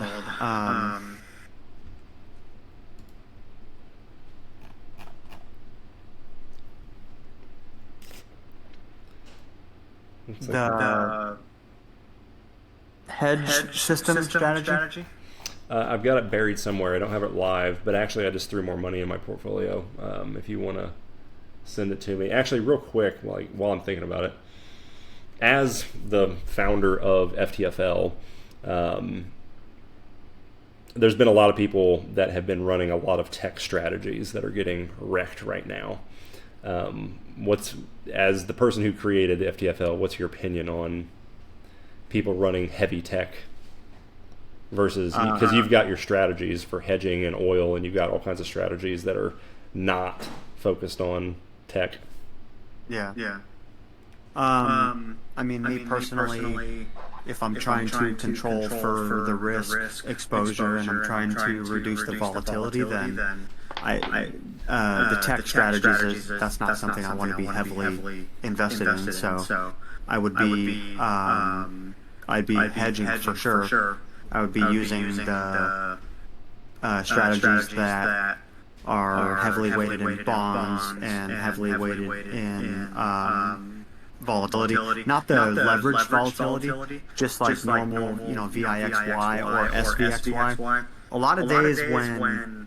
The hedge system strategy. I've got it buried somewhere. I don't have it live, but actually I just threw more money in my portfolio. If you want to send it to me. Actually, real quick, while I'm thinking about it, as the founder of FTFL, there's been a lot of people that have been running a lot of tech strategies that are getting wrecked right now. As the person who created FTFL, what's your opinion on people running heavy tech versus, because you've got your strategies for hedging and oil, and you've got all kinds of strategies that are not focused on tech. Yeah. I mean, me personally, if I'm trying to control for the risk exposure and I'm trying to reduce the volatility, then the tech strategies that's not something I want to be heavily invested in. So I would be I'd be hedging for sure. I would be using the strategies that are heavily weighted in bonds and heavily weighted in volatility, not the leveraged volatility, just like normal, VIXY or SVXY. A lot of days when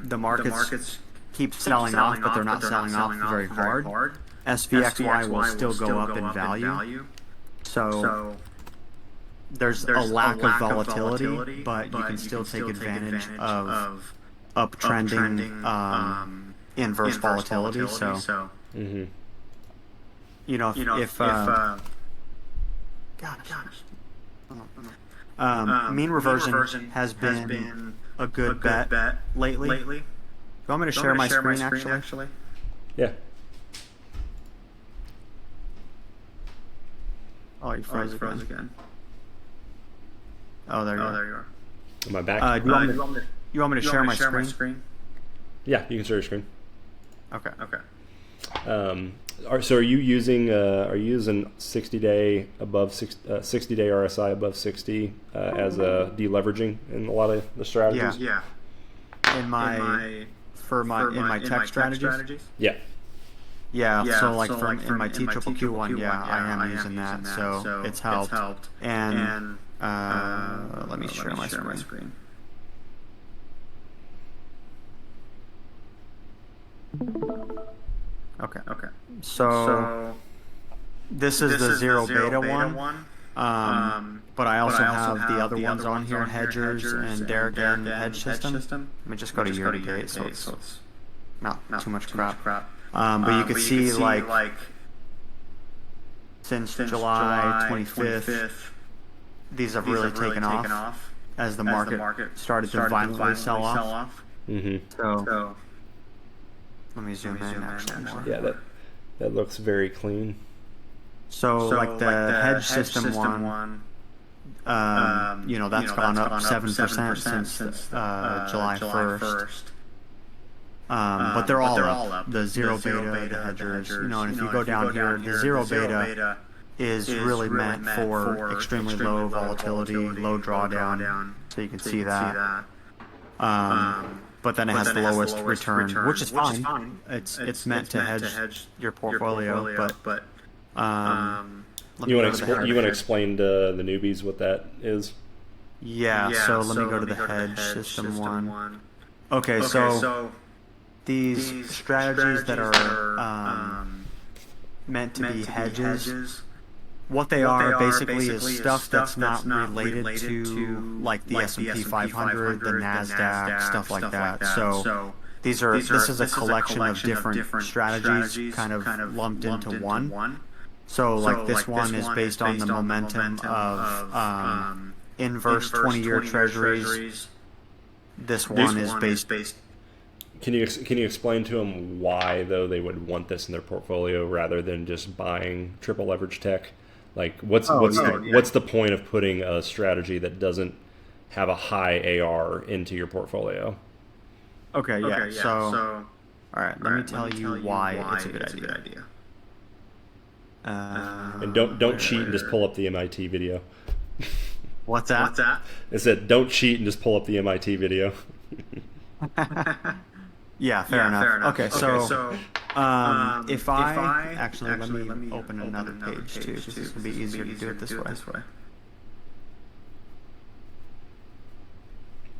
the markets keep selling off, but they're not selling off very hard, SVXY will still go up in value. So there's a lack of volatility, but you can still take advantage of uptrending inverse volatility. So, if mean reversion has been a good bet lately. You want me to share my screen actually? Yeah. Oh, you froze again. Oh, there you are. Am I back? You want me to share my screen? Yeah, you can share your screen. Okay. So are you using 60-day RSI above 60 as a deleveraging in a lot of the strategies? Yeah. in my tech strategies. Yeah. Yeah, so like in my TQQ one, yeah, I am using that, so it's helped. And let me share my screen. Okay. So this is the zero beta one. But I also have the other ones on here, hedgers and Dereck and hedge system. Let me just go to year to date, so it's not too much crap. But you can see like since July 25th, these have really taken off as the market started to violently sell off. So let me zoom in actually more. Yeah, that looks very clean. So like the hedge system one, you know, that's gone up 7% since July 1st. But they're all up. The zero beta, the hedgers, you know, and if you go down here, the zero beta is really meant for extremely low volatility, low drawdown, so you can see that. But then it has the lowest return, which is fine. It's meant to hedge your portfolio, but you want to explain to the newbies what that is? Yeah, so let me go to the hedge system one. Okay, so these strategies that are meant to be hedges, what they are basically is stuff that's not related to like the S&P 500, the NASDAQ, stuff like that. So this is a collection of different strategies kind of lumped into one. So like this one is based on the momentum of inverse 20-year treasuries. This one is based. Can you explain to them why though they would want this in their portfolio rather than just buying triple leverage tech? Like what's the point of putting a strategy that doesn't have a high AR into your portfolio? Okay, so all right, let me tell you why it's a good idea. And don't cheat and just pull up the MIT video. What's that? It said don't cheat and just pull up the MIT video. Yeah, fair enough. Okay, so if I actually let me open another page too, because it's gonna be easier to do it this way.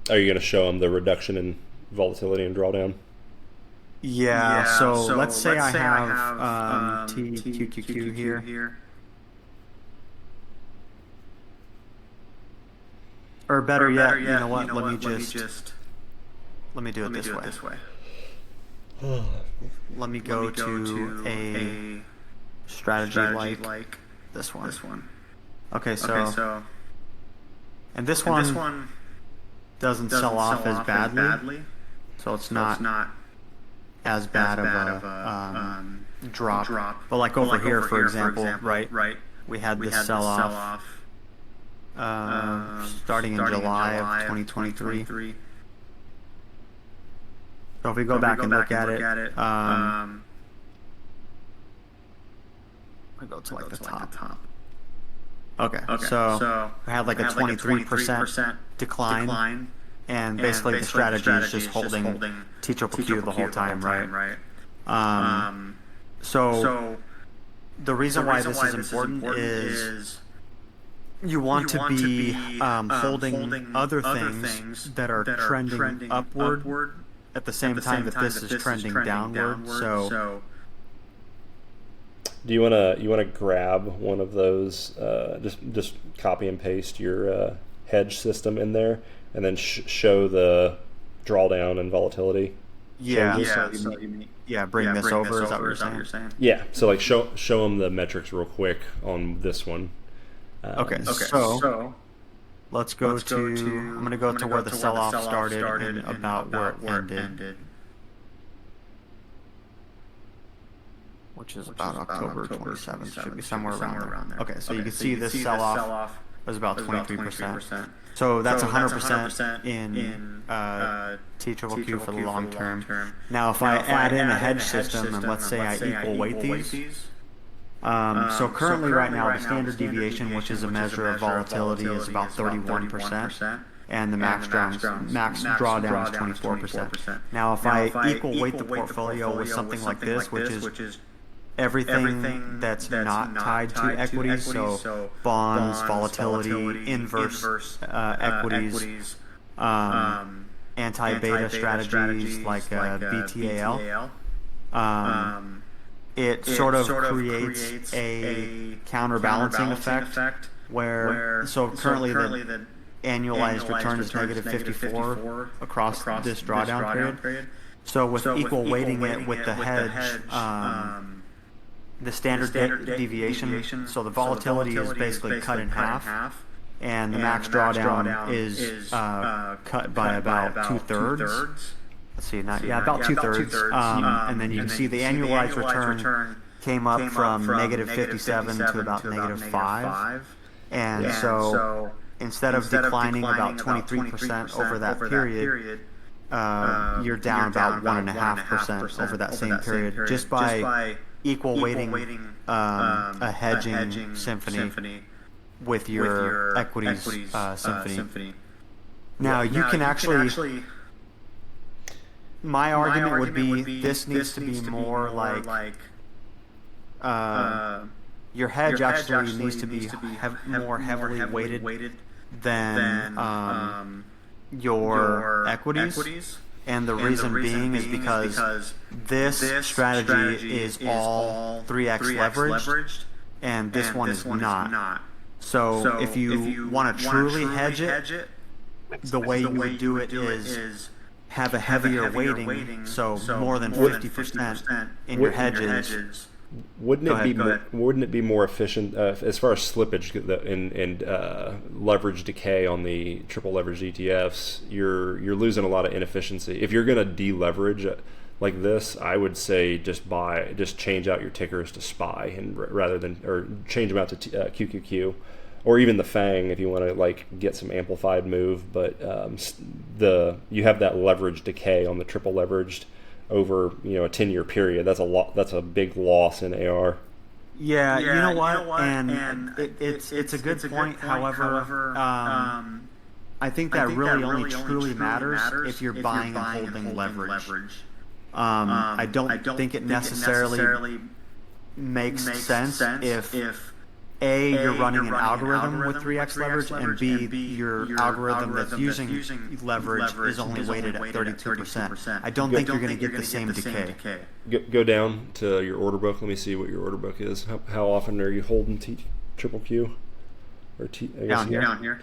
Are you going to show them the reduction in volatility and drawdown? Yeah. So let's say I have TQQQ here. Or better yet, you know what? Let me do it this way. Let me go to a strategy like this one. Okay, so and this one doesn't sell off as badly, so it's not as bad of a drop. But like over here, for example, right? We had this sell off starting in July of 2023. So if we go back and look at it, I go to like the top. Okay, so we had like a 23% decline, and basically the strategy is just holding TQQ the whole time, right? So the reason why this is important is you want to be holding other things that are trending upward at the same time that this is trending downward. So do you wanna grab one of those? Just copy and paste your hedge system in there, and then show the drawdown and volatility. Yeah. Bring this over. Is that what you're saying? Yeah. So like show them the metrics real quick on this one. Okay. So let's go to. I'm going to go to where the sell-off started and about where it ended. Which is about October 27th. Should be somewhere around there. Okay, so you can see this sell-off was about 23%. So that's 100% in TQQ for the long term. Now, if I add in a hedge system, and let's say I equal weight these. So currently right now, the standard deviation, which is a measure of volatility, is about 31%. and the max drawdown is 24%. Now, if I equal weight the portfolio with something like this, which is everything that's not tied to equities, so bonds, volatility, inverse equities, anti-beta strategies like BTAL, it sort of creates a counterbalancing effect where, so currently the annualized return is negative 54 across this drawdown period. So with equal weighting it with the hedge, the standard deviation, so the volatility is basically cut in half, and the max drawdown is cut by about 2/3. Let's see, about 2/3. And then you can see the annualized return came up from negative 57 to about negative 5. And so instead of declining about 23% over that period, you're down about 1.5% over that same period just by equal weighting a hedging symphony with your equities symphony. Now you can actually, my argument would be this needs to be more like your hedge actually needs to be more heavily weighted than your equities. And the reason being is because this strategy is all 3x leveraged, and this one is not. So if you want to truly hedge it, the way you would do it is have a heavier weighting, so more than 50% in your hedges. Wouldn't it be more efficient as far as slippage and leverage decay on the triple leveraged ETFs? You're losing a lot of inefficiency. If you're going to deleverage like this, I would say just change out your tickers to SPY or change them out to QQQ, or even the FANG if you want to like get some amplified move. But you have that leverage decay on the triple leveraged over a 10-year period. That's a big loss in AR. Yeah, you know what? And it's a good point. However, I think that really only truly matters if you're buying and holding leverage. I don't think it necessarily makes sense if A, you're running an algorithm with 3x leverage, and B, your algorithm that's using leverage is only weighted at 32%. I don't think you're going to get the same decay. Go down to your order book. Let me see what your order book is. How often are you holding triple Q? Or down here?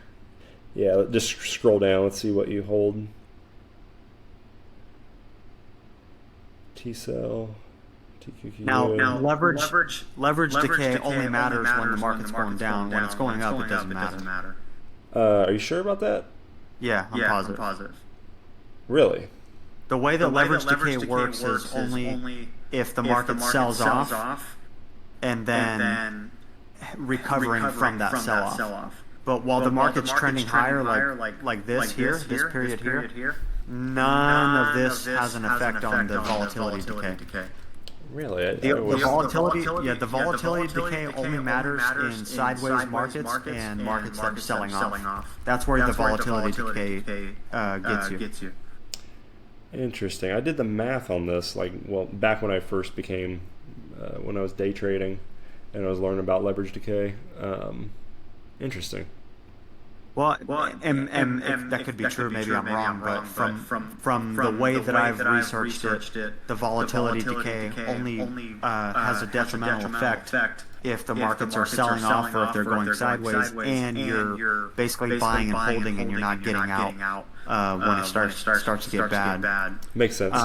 Yeah, just scroll down. Let's see what you hold. T-cell. Now leverage decay only matters when the market's going down. When it's going up, it doesn't matter. Are you sure about that? Yeah, I'm positive. Really? The way that leverage decay works is only if the market sells off and then recovering from that sell-off. But while the market's trending higher, like this period here, none of this has an effect on the volatility decay. Really? The volatility decay only matters in sideways markets and markets that are selling off. That's where the volatility decay gets you. Interesting. I did the math on this, back when I first became, when I was day trading, and I was learning about leverage decay. Interesting. Well, and if that could be true, maybe I'm wrong, but from the way that I've researched it, the volatility decay only has a detrimental effect if the markets are selling off or if they're going sideways, and you're basically buying and holding and you're not getting out when it starts to get bad. Makes sense.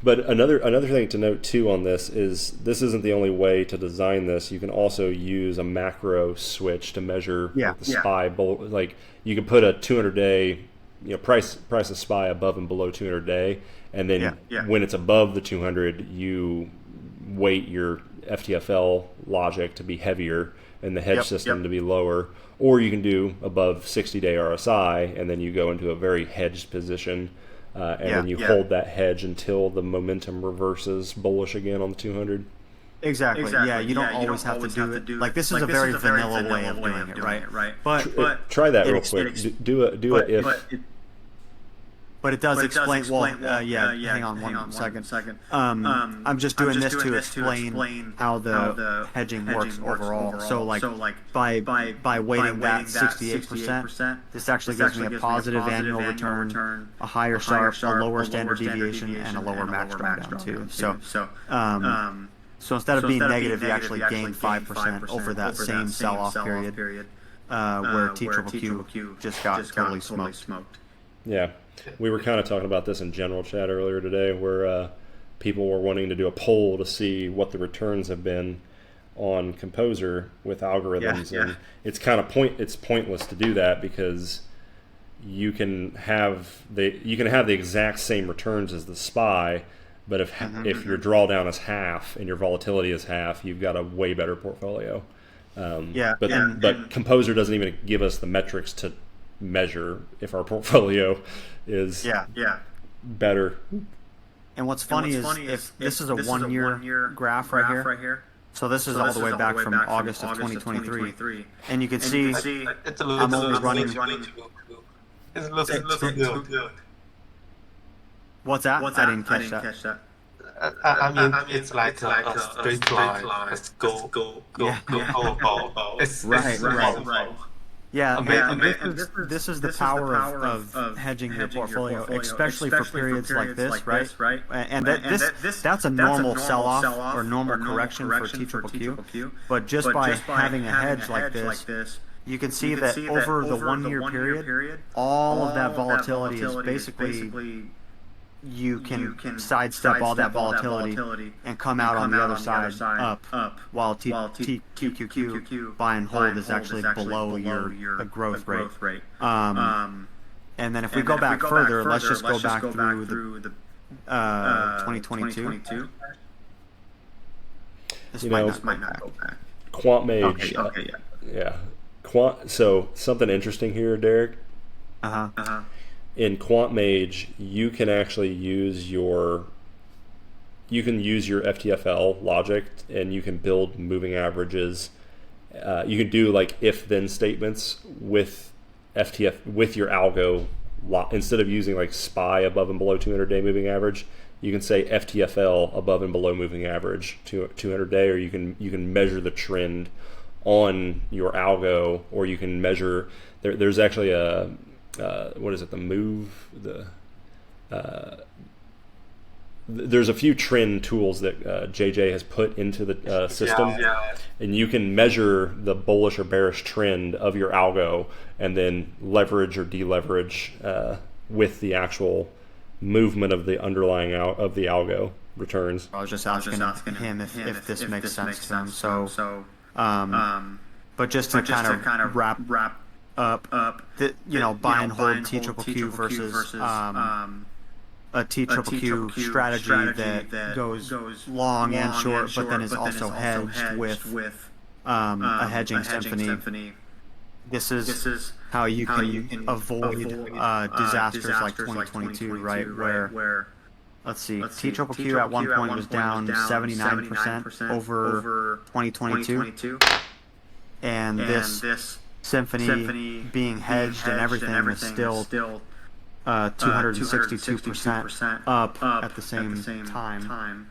But another thing to note too on this isn't the only way to design this. You can also use a macro switch to measure the SPY. Like you can put a 200-day price of SPY above and below 200-day, and then when it's above the 200, you weight your FTFL logic to be heavier and the hedge system to be lower, or you can do above 60-day RSI, and then you go into a very hedged position, and then you hold that hedge until the momentum reverses bullish again on the 200. Exactly. Yeah, you don't always have to do it. Like, this is a very vanilla way of doing it, right? But try that real quick. Do it if. But it does explain. Well, hang on one second. I'm just doing this to explain how the hedging works overall. So, like, by weighting that 68%, this actually gives me a positive annual return, a higher Sharpe, a lower standard deviation, and a lower max drawdown too. So instead of being negative, you actually gain 5% over that same sell-off period, where TQQQ just got totally smoked. Yeah. We were kind of talking about this in general chat earlier today, where people were wanting to do a poll to see what the returns have been on Composer with algorithms, and it's kind of pointless to do that, because you can have the exact same returns as the SPY, but if your drawdown is half and your volatility is half, you've got a way better portfolio. But Composer doesn't even give us the metrics to measure if our portfolio is better. And what's funny is if this is a 1 year graph right here, so this is all the way back from August of 2023, and you can see I'm only running. It looks good. What's that? I didn't catch that. I mean, it's like a straight line. Let's go. It's right. Yeah, this is the power of hedging your portfolio, especially for periods like this, right? And that's a normal sell-off or normal correction for TQQQ. But just by having a hedge like this, you can see that over the 1 year period, all of that volatility is basically, you can sidestep all that volatility and come out on the other side up, while TQQQ buy and hold is actually below your growth rate. And then if we go back further, let's just go back through the 2022. This might not go back. QuantMage. Yeah. So something interesting here, Dereck. In QuantMage, you can actually use your FTFL logic, and you can build moving averages. You can do like if-then statements with your algo. Instead of using like SPY above and below 200-day moving average, you can say FTFL above and below moving average 200-day, or you can measure the trend on your algo, or you can measure. There's actually a there's a few trend tools that JJ has put into the system, and you can measure the bullish or bearish trend of your algo, and then leverage or deleverage with the actual movement of the underlying of the algo returns. I was just asking him if this makes sense to him. So, but just to kind of wrap up, buy and hold TQQQ versus a TQQQ strategy that goes long and short, but then is also hedged with a hedging symphony. This is how you can avoid disasters like 2022, right? Where let's see, TQQQ at one point was down 79% over 2022, and this symphony being hedged and everything is still 262% up at the same time.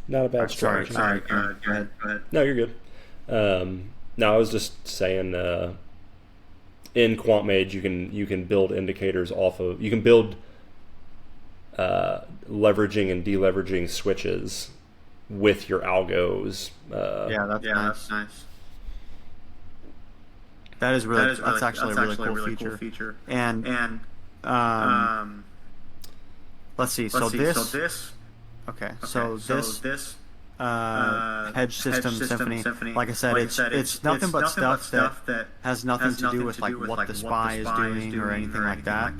Not a bad strategy. Sorry. Go ahead. No, you're good. No, I was just saying, in QuantMage, you can build indicators off of. You can build leveraging and deleveraging switches with your algos. That's nice. That's actually a really cool feature. And let's see. So this hedge system symphony, like I said, it's nothing but stuff that has nothing to do with like what the SPY is doing or anything like that.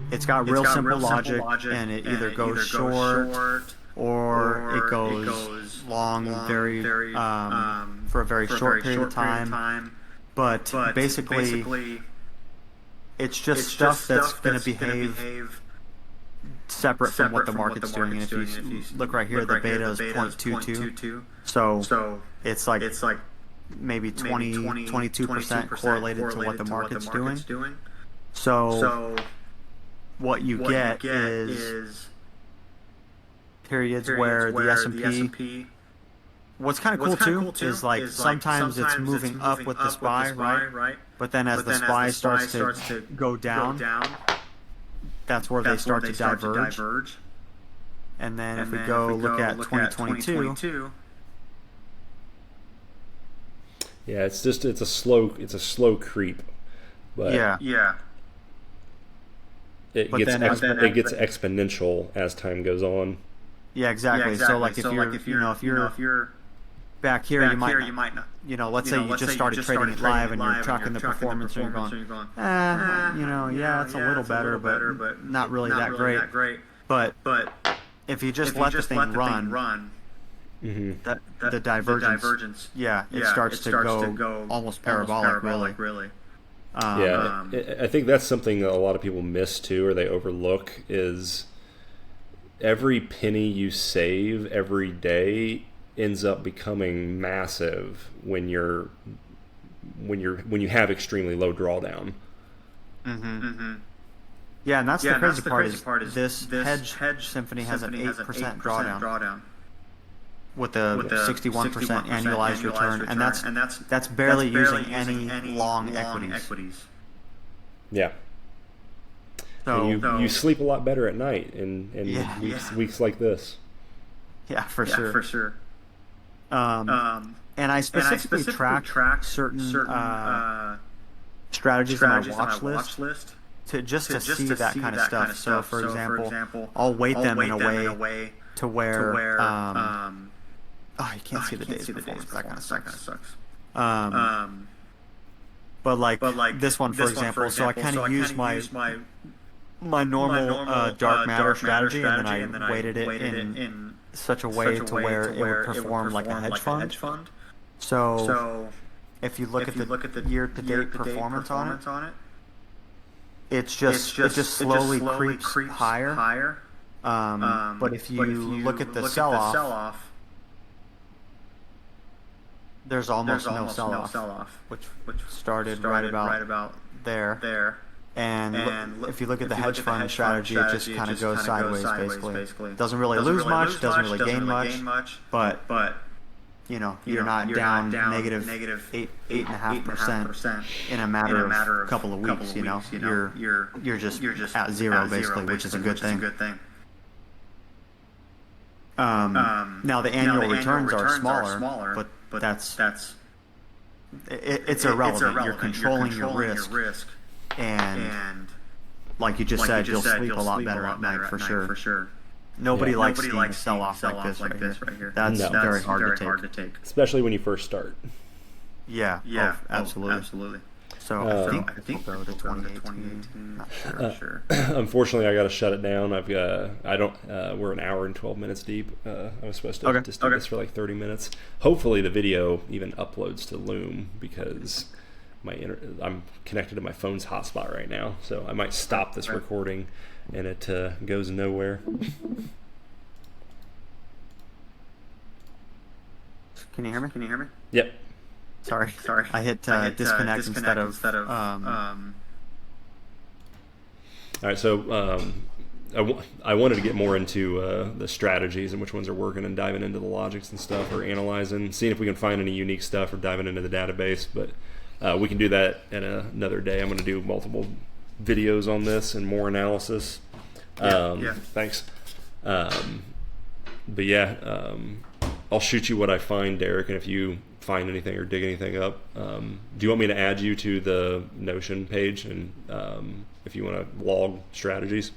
It's got real simple logic, and it either goes short or it goes long, very for a very short period of time. But basically, it's just stuff that's going to behave separate from what the market's doing. And if you look right here, the beta is 0.22. So it's like maybe 22% correlated to what the market's doing. So what you get is periods where the S&P. What's kind of cool too is like sometimes it's moving up with the SPY, right? But then as the SPY starts to go down, that's where they start to diverge. And then if we go look at 2022. Yeah, it's a slow creep, but it gets exponential as time goes on. Yeah, exactly. So like if you're back here, you might not, let's say you just started trading it live and you're tracking the performance and you're going, it's a little better, but not really that great. But if you just let the thing run, the divergence, it starts to go almost parabolic, really. I think that's something that a lot of people miss too, or they overlook, is every penny you save every day ends up becoming massive when you have extremely low drawdown. Yeah, and that's the crazy part is this hedge symphony has an 8% drawdown with a 61% annualized return, and that's barely using any long equities. Yeah. So you sleep a lot better at night in weeks like this. Yeah, for sure. And I specifically track certain strategies on my watch list to see that kind of stuff. So, for example, I'll weight them in a way to where you can't see the day's performance. That kind of sucks. But like this one, for example, so I kind of use my normal dark matter strategy, and then I weighted it in such a way to where it would perform like a hedge fund. So if you look at the year-to-date performance on it, it just slowly creeps higher. But if you look at the sell-off, there's almost no sell-off, which started right about there. And if you look at the hedge fund strategy, it just kind of goes sideways, basically. Doesn't really lose much, doesn't really gain much, but you're not down negative 8.5% in a matter of a couple of weeks. You're just at zero, basically, which is a good thing. Now the annual returns are smaller, but it's irrelevant. You're controlling your risk. And like you just said, you'll sleep a lot better at night for sure. Nobody likes seeing a sell-off like this right here. That's very hard to take. Especially when you first start. Yeah, absolutely. So I think we'll go to 2018. Not sure. Unfortunately, I got to shut it down. We're an hour and 12 minutes deep. I was supposed to just do this for like 30 minutes. Hopefully the video even uploads to Loom, because I'm connected to my phone's hotspot right now, so I might stop this recording and it goes nowhere. Can you hear me? Yep. Sorry. I hit disconnect instead of. All right, so I wanted to get more into the strategies and which ones are working, and diving into the logics and stuff, or analyzing, seeing if we can find any unique stuff, or diving into the database, but. We can do that in another day. I'm going to do multiple videos on this and more analysis. Thanks. But I'll shoot you what I find, Dereck, and if you find anything or dig anything up, do you want me to add you to the Notion page, and if you want to log strategies?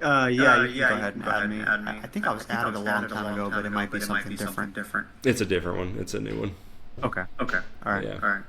You can go ahead and add me. I think I was added a long time ago, but it might be something different. It's a different one. It's a new one. Okay. All right. Yeah. All right.